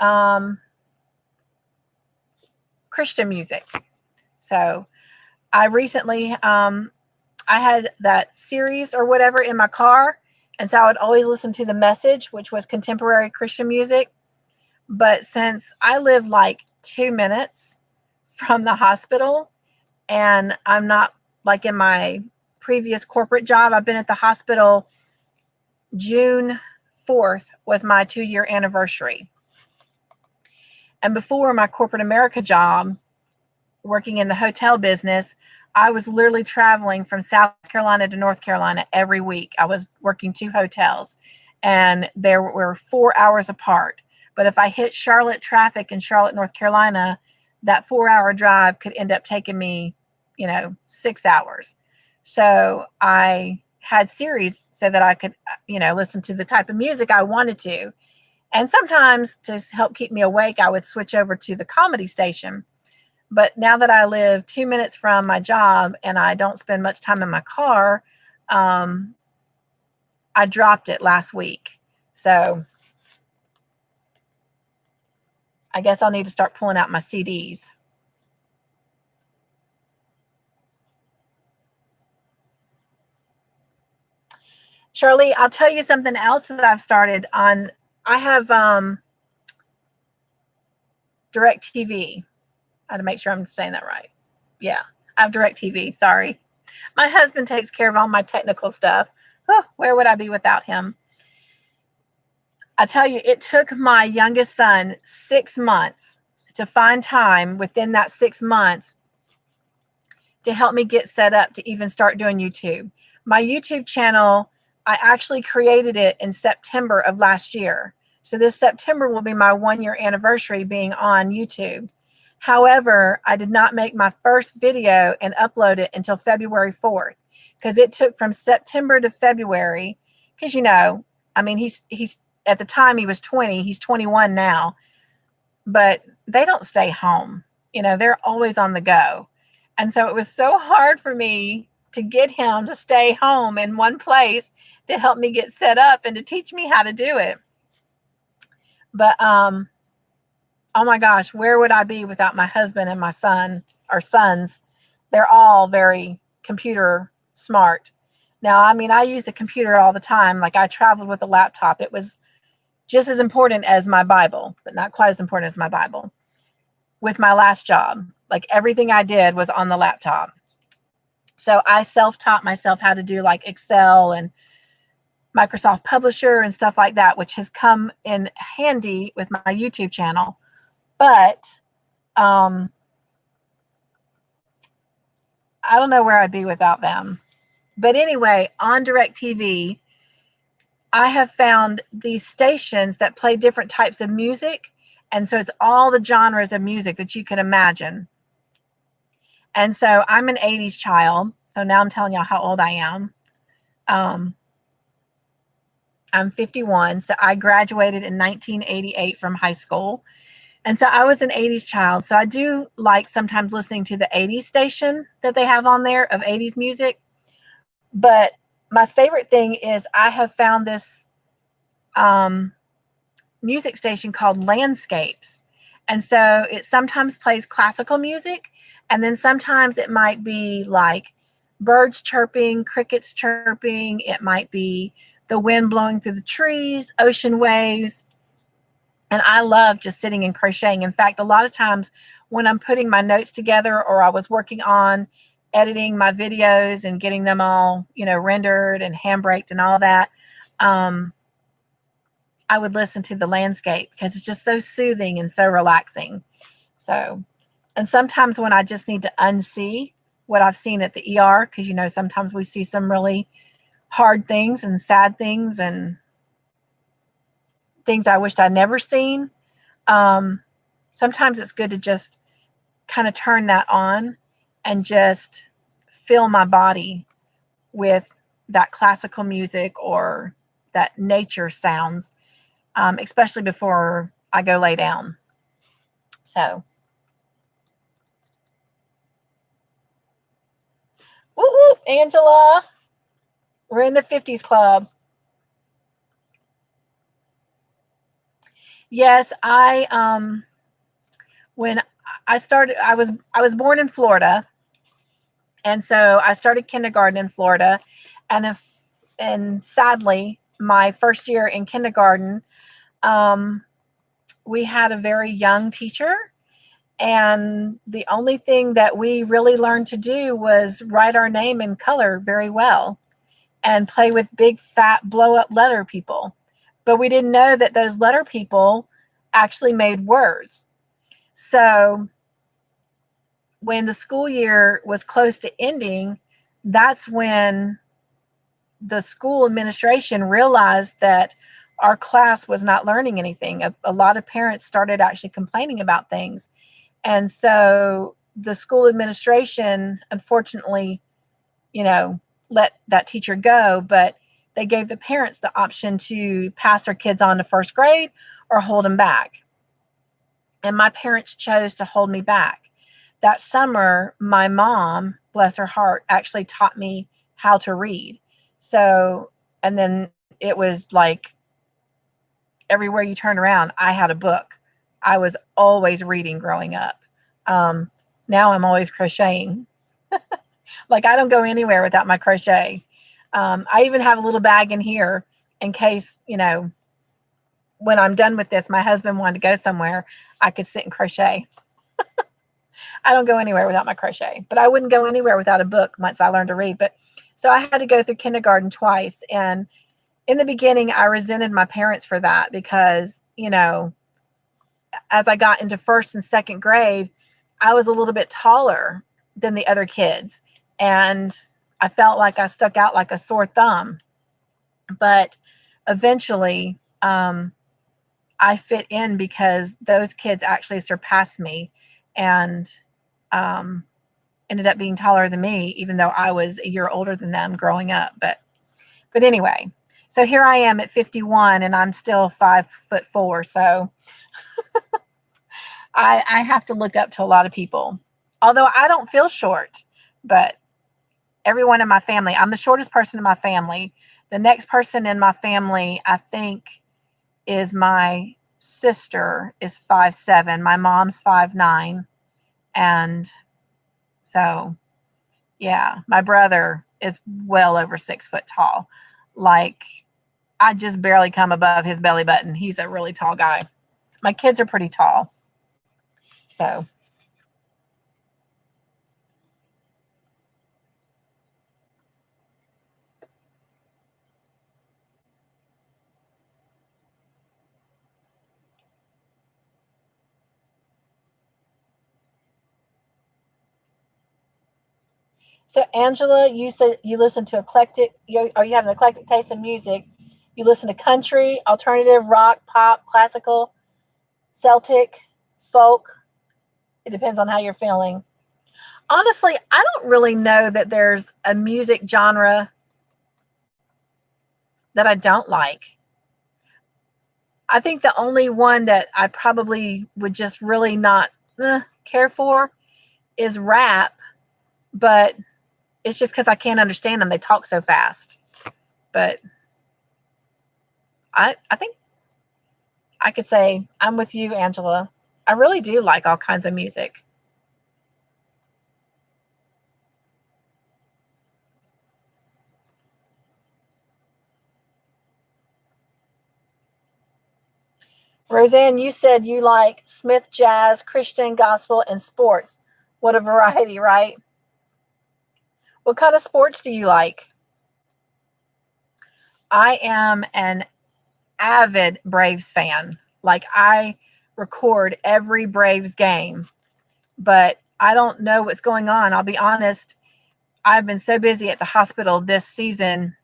Christian music. So I recently, I had that series or whatever in my car, and so I would always listen to The Message, which was contemporary Christian music. But since I live like 2 minutes from the hospital, and I'm not like in my previous corporate job, I've been at the hospital. June 4th was my 2-year anniversary. And before my corporate America job, working in the hotel business, I was literally traveling from South Carolina to North Carolina every week. I was working 2 hotels, and they were 4 hours apart. But if I hit Charlotte traffic in Charlotte, North Carolina, that 4-hour drive could end up taking me, 6 hours. So I had series so that I could, listen to the type of music I wanted to. And sometimes to help keep me awake, I would switch over to the comedy station. But now that I live 2 minutes from my job and I don't spend much time in my car, I dropped it last week. So I guess I'll need to start pulling out my CDs. Shirley, I'll tell you something else that I've started on. I have DirecTV. I had to make sure I'm saying that right. Yeah, I have DirecTV. Sorry. My husband takes care of all my technical stuff. Oh, where would I be without him? I tell you, it took my youngest son 6 months to find time within that 6 months to help me get set up to even start doing YouTube. My YouTube channel, I actually created it in September of last year. So this September will be my 1-year anniversary being on YouTube. However, I did not make my first video and upload it until February 4th, because it took from September to February. Because, he's at the time he was 20, he's 21 now, but they don't stay home. They're always on the go. And so it was so hard for me to get him to stay home in one place to help me get set up and to teach me how to do it. But, oh my gosh, where would I be without my husband and my son, or sons? They're all very computer smart. Now, I use the computer all the time. Like, I traveled with a laptop. It was just as important as my Bible, but not quite as important as my Bible. With my last job, like, everything I did was on the laptop. So I self-taught myself how to do like Excel and Microsoft Publisher and stuff like that, which has come in handy with my YouTube channel. But I don't know where I'd be without them. But anyway, on DirecTV, I have found these stations that play different types of music. And so it's all the genres of music that you can imagine. And so I'm an 80s child. So now I'm telling y'all how old I am. I'm 51. So I graduated in 1988 from high school. And so I was an 80s child. So I do like sometimes listening to the 80s station that they have on there of 80s music. But my favorite thing is I have found this music station called Landscapes. And so it sometimes plays classical music, and then sometimes it might be like birds chirping, crickets chirping. It might be the wind blowing through the trees, ocean waves. And I love just sitting and crocheting. In fact, a lot of times when I'm putting my notes together, or I was working on editing my videos and getting them all, rendered and handbraked and all that, I would listen to the landscape because it's just so soothing and so relaxing. So, and sometimes when I just need to unsee what I've seen at the ER, because, sometimes we see some really hard things and sad things and things I wished I'd never seen. Sometimes it's good to just kind of turn that on and just fill my body with that classical music or that nature sounds, especially before I go lay down. So, woo woo, Angela, we're in the 50s club. Yes, when I started, I was born in Florida, and so I started kindergarten in Florida, and sadly, my first year in kindergarten, we had a very young teacher, and the only thing that we really learned to do was write our name in color very well and play with big fat blow up letter people. But we didn't know that those letter people actually made words. So when the school year was close to ending, that's when the school administration realized that our class was not learning anything. A lot of parents started actually complaining about things. And so the school administration, unfortunately, let that teacher go, but they gave the parents the option to pass their kids on to first grade or hold them back. And my parents chose to hold me back. That summer, my mom, bless her heart, actually taught me how to read. So, and then it was like everywhere you turn around, I had a book. I was always reading growing up. Now I'm always crocheting. Like I don't go anywhere without my crochet. I even have a little bag in here in case, when I'm done with this, my husband wanted to go somewhere, I could sit and crochet. I don't go anywhere without my crochet, but I wouldn't go anywhere without a book once I learned to read. But so I had to go through kindergarten twice. And in the beginning, I resented my parents for that because, as I got into first and second grade, I was a little bit taller than the other kids. And I felt like I stuck out like a sore thumb. But eventually, I fit in because those kids actually surpassed me and ended up being taller than me, even though I was a year older than them growing up. But anyway, so here I am at 51 and I'm still 5'4". So I have to look up to a lot of people, although I don't feel short, but everyone in my family, I'm the shortest person in my family. The next person in my family, I think, is my sister is 5'7". My mom's 5'9". And so, yeah, my brother is well over 6 foot tall. Like I just barely come above his belly button. He's a really tall guy. My kids are pretty tall. So, So Angela, you said you listen to eclectic, or you have an eclectic taste in music. You listen to country, alternative, rock, pop, classical, Celtic, folk. It depends on how you're feeling. Honestly, I don't really know that there's a music genre that I don't like. I think the only one that I probably would just really not care for is rap, but it's just because I can't understand them. They talk so fast. But I think I could say I'm with you, Angela. I really do like all kinds of music. Roseanne, you said you like Smith jazz, Christian gospel, and sports. What a variety, right? What kind of sports do you like? I am an avid Braves fan. Like, I record every Braves game, but I don't know what's going on. I'll be honest. I've been so busy at the hospital this season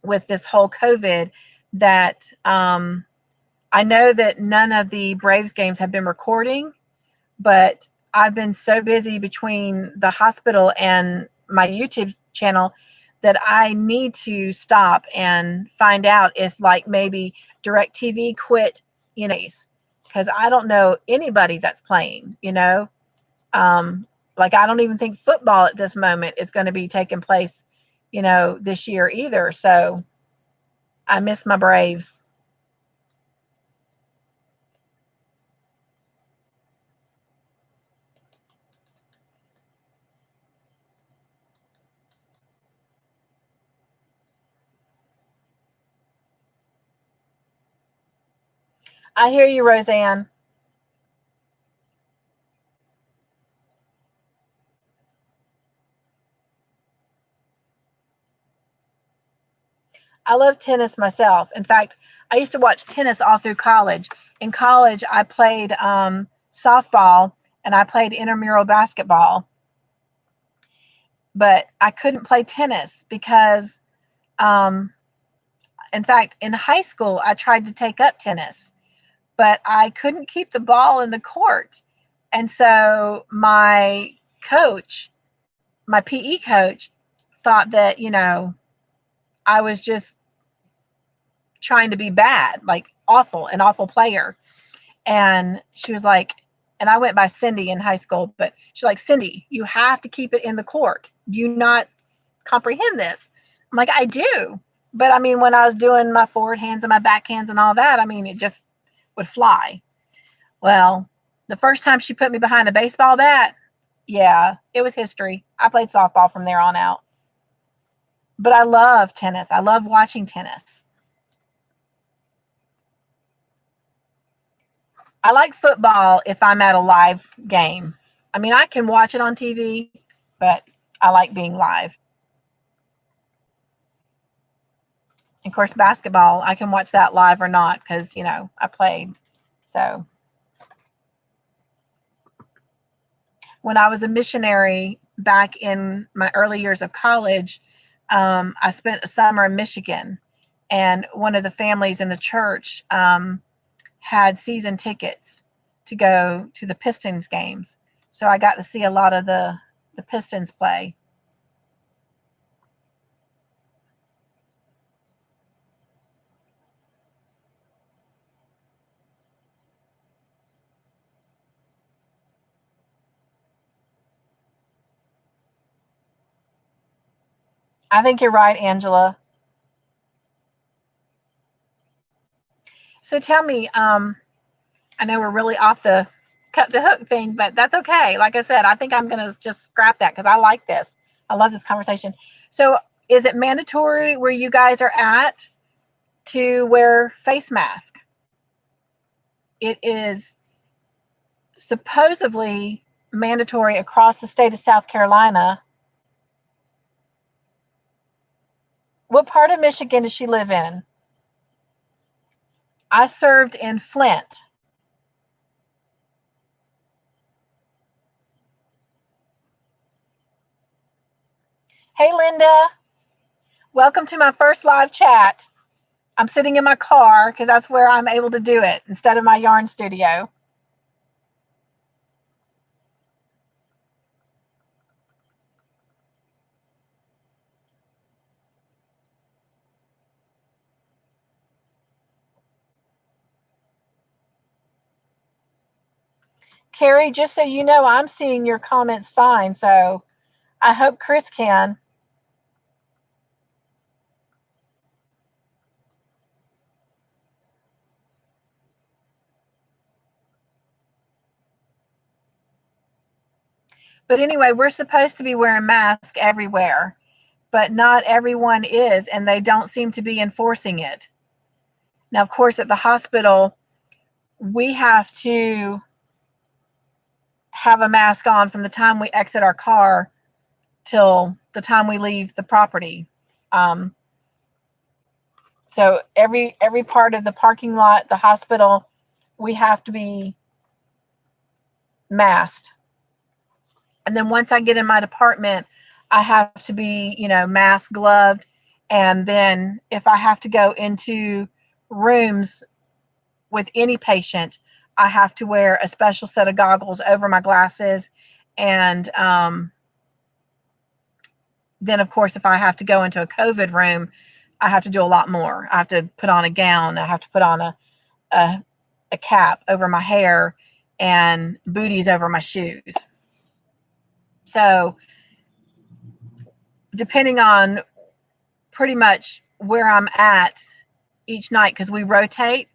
with this whole COVID that I know that none of the Braves games have been recording, but I've been so busy between the hospital and my YouTube channel that I need to stop and find out if, like, maybe DirecTV quit, because I don't know anybody that's playing, like, I don't even think football at this moment is going to be taking place, this year either. So I miss my Braves. I hear you, Roseanne. I love tennis myself. In fact, I used to watch tennis all through college. In college, I played softball and I played intramural basketball, but I couldn't play tennis because, um, in fact, in high school, I tried to take up tennis, but I couldn't keep the ball in the court. And so coach, my PE coach, thought that, I was just trying to be bad, like awful, an awful player. And she was like, and I went by Cindy in high school, but she's like, Cindy, you have to keep it in the court. Do you not comprehend this? I'm like, I do. But I mean, when I was doing my forward hands and my back hands and all that, I mean, it just would fly. Well, the first time she put me behind a baseball bat, yeah, it was history. I played softball from there on out. But I love tennis. I love watching tennis. I like football if I'm at a live game. I mean, I can watch it on TV, but I like being live. Of course, basketball, I can watch that live or not because, I played. So when I was a missionary back in my early years of college, I spent a summer in Michigan, and one of the families in the church had season tickets to go to the Pistons games. So I got to see a lot of the Pistons play. I think you're right, Angela. So tell me, I know we're really off the cut to hook thing, but that's okay. Like I said, I think I'm going to just scrap that because I like this. I love this conversation. So is it mandatory where you guys are at to wear face mask? It is supposedly mandatory across the state of South Carolina. What part of Michigan does she live in? I served in Flint. Hey, Linda. Welcome to my first live chat. I'm sitting in my car because that's where I'm able to do it instead of my yarn studio. Carrie, just so you know, I'm seeing your comments fine, so I hope Chris can. But anyway, we're supposed to be wearing masks everywhere, but not everyone is, and they don't seem to be enforcing it. Now, of course, at the hospital, we have to have a mask on from the time we exit our car till the time we leave the property. So every part of the parking lot, the hospital, we have to be masked. And then once I get in my department, I have to be, mask gloved. And then if I have to go into rooms with any patient, I have to wear a special set of goggles over my glasses. And then, of course, if I have to go into a COVID room, I have to do a lot more. I have to put on a gown. I have to put on a cap over my hair and booties over my shoes. So depending on pretty much where I'm at each night, because we rotate,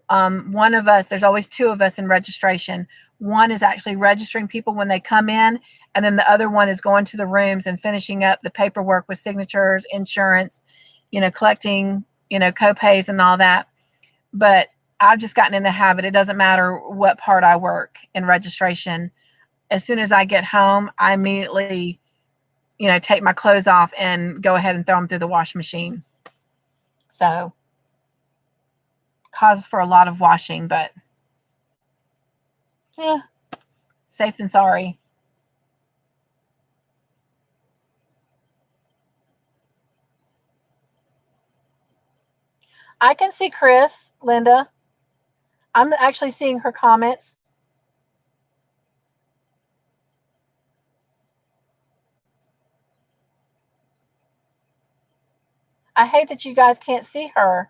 one of us, there's always two of us in registration. One is actually registering people when they come in, and then the other one is going to the rooms and finishing up the paperwork with signatures, insurance, collecting, co-pays and all that. But I've just gotten in the habit. It doesn't matter what part I work in registration. As soon as I get home, I immediately, take my clothes off and go ahead and throw them through the washing machine. So causes for a lot of washing, but yeah, safe than sorry. I can see Chris, Linda. I'm actually seeing her comments. I hate that you guys can't see her.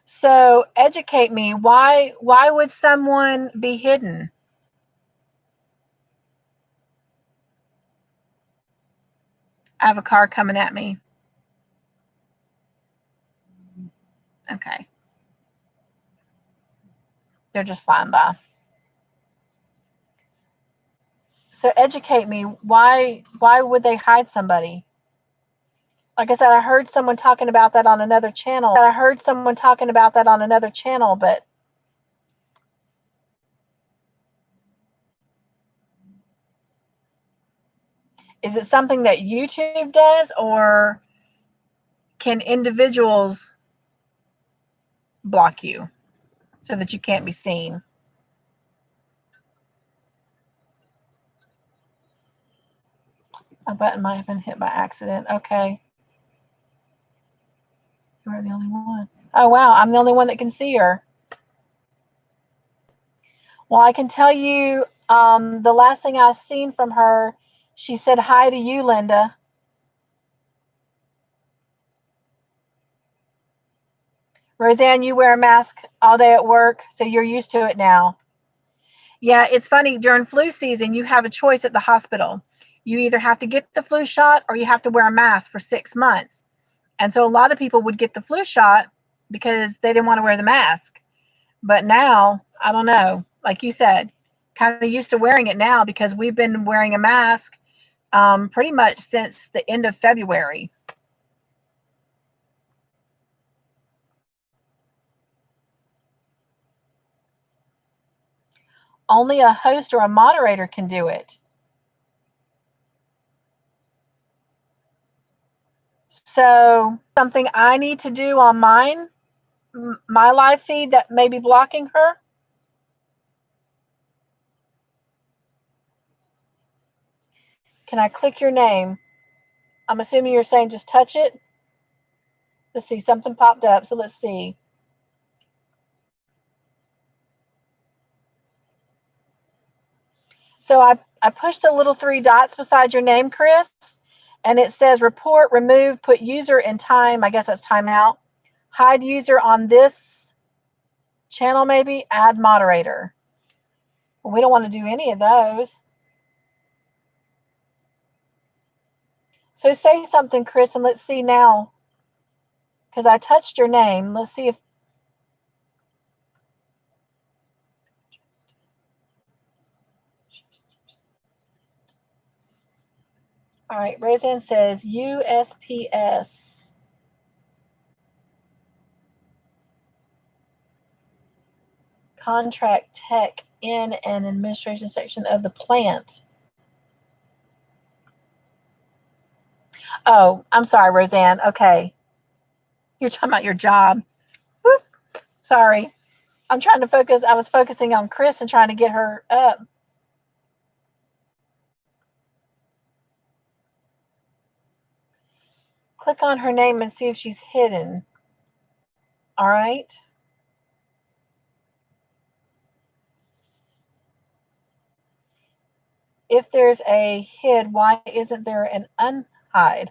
So educate me. Why would someone be hidden? I have a car coming at me. Okay. They're just flying by. So educate me. Why would they hide somebody? Like I said, I heard someone talking about that on another channel. But is it something that YouTube does, or can individuals block you so that you can't be seen? My button might have been hit by accident. Okay. You are the only one. Oh, wow. I'm the only one that can see her. Well, I can tell you the last thing I've seen from her, she said hi to you, Linda. Roseanne, you wear a mask all day at work, so you're used to it now. Yeah, it's funny. During flu season, you have a choice at the hospital. You either have to get the flu shot or you have to wear a mask for 6 months. And so a lot of people would get the flu shot because they didn't want to wear the mask. But now, I don't know, like you said, kind of used to wearing it now because we've been wearing a mask pretty much since the end of February. Only a host or a moderator can do it. So something I need to do on mine, my live feed that may be blocking her. Can I click your name? I'm assuming you're saying just touch it. Let's see, something popped up. So let's see. So I pushed the little 3 dots beside your name, Chris, and it says report, remove, put user in time. I guess that's timeout. Hide user on this channel, maybe. Add moderator. Well, we don't want to do any of those. So say something, Chris, and let's see now. Because I touched your name. Let's see if. All right, Roseanne says USPS. Contract tech in an administration section of the plant. Oh, I'm sorry, Roseanne. Okay. You're talking about your job. Whoop. Sorry. I'm trying to focus. I was focusing on Chris and trying to get her up. Click on her name and see if she's hidden. All right. If there's a hid, why isn't there an unhide?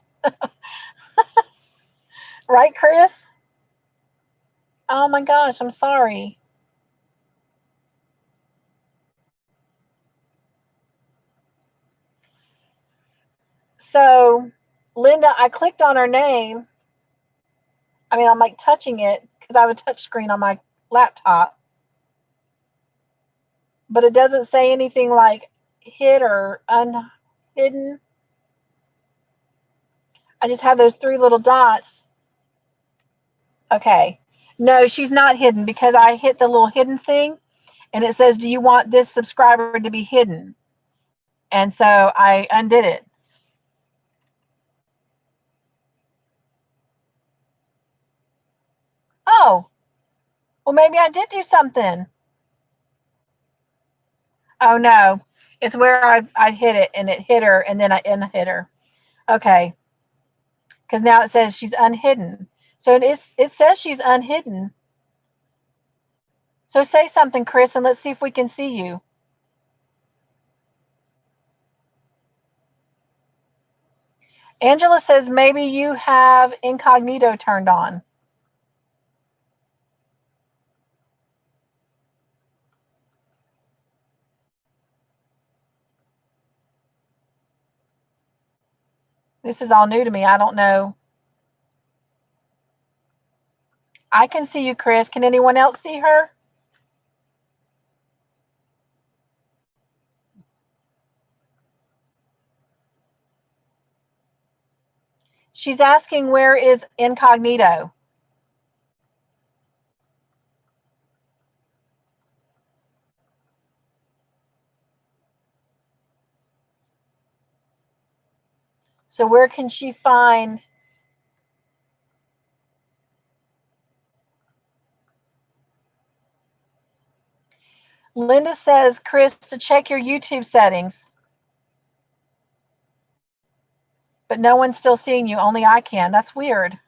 Right, Chris? Oh my gosh, I'm sorry. So, Linda, I clicked on her name. I mean, I'm like touching it because I have a touch screen on my laptop. But it doesn't say anything like hid or unhidden. I just have those 3 little dots. Okay. No, she's not hidden because I hit the little hidden thing and it says, do you want this subscriber to be hidden? And so I undid it. Oh, well, maybe I did do something. Oh, no. It's where I hit it and it hit her and then I unhit her. Okay. Because now it says she's unhidden. So it says she's unhidden. So say something, Chris, and let's see if we can see you. Angela says maybe you have incognito turned on. This is all new to me. I don't know. I can see you, Chris. Can anyone else see her? She's asking where is incognito. So where can she find? Linda says, Chris, to check your YouTube settings. But no one's still seeing you. Only I can. That's weird.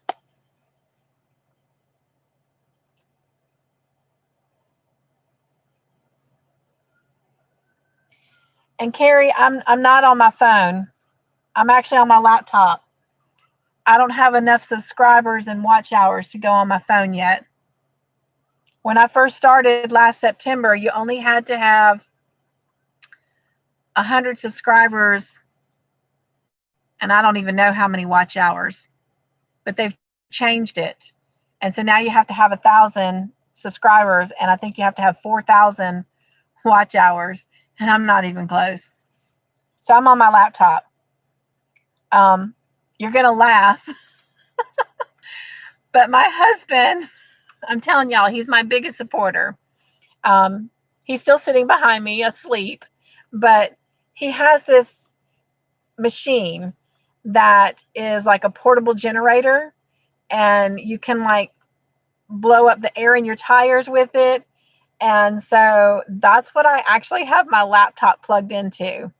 And Carrie, I'm not on my phone. I'm actually on my laptop. I don't have enough subscribers and watch hours to go on my phone yet. When I first started last September, you only had to have 100 subscribers, and I don't even know how many watch hours, but they've changed it. And so now you have to have 1,000 subscribers, and I think you have to have 4,000 watch hours, and I'm not even close. So I'm on my laptop. You're going to laugh. But my husband, I'm telling y'all, he's my biggest supporter. He's still sitting behind me asleep, but he has this machine that is like a portable generator, and you can like blow up the air in your tires with it. And so that's what I actually have my laptop plugged into.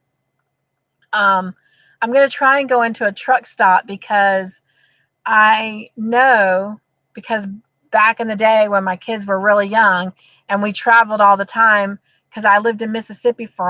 I'm going to try and go into a truck stop because I know, because back in the day when my kids were really young and we traveled all the time, because I lived in Mississippi for a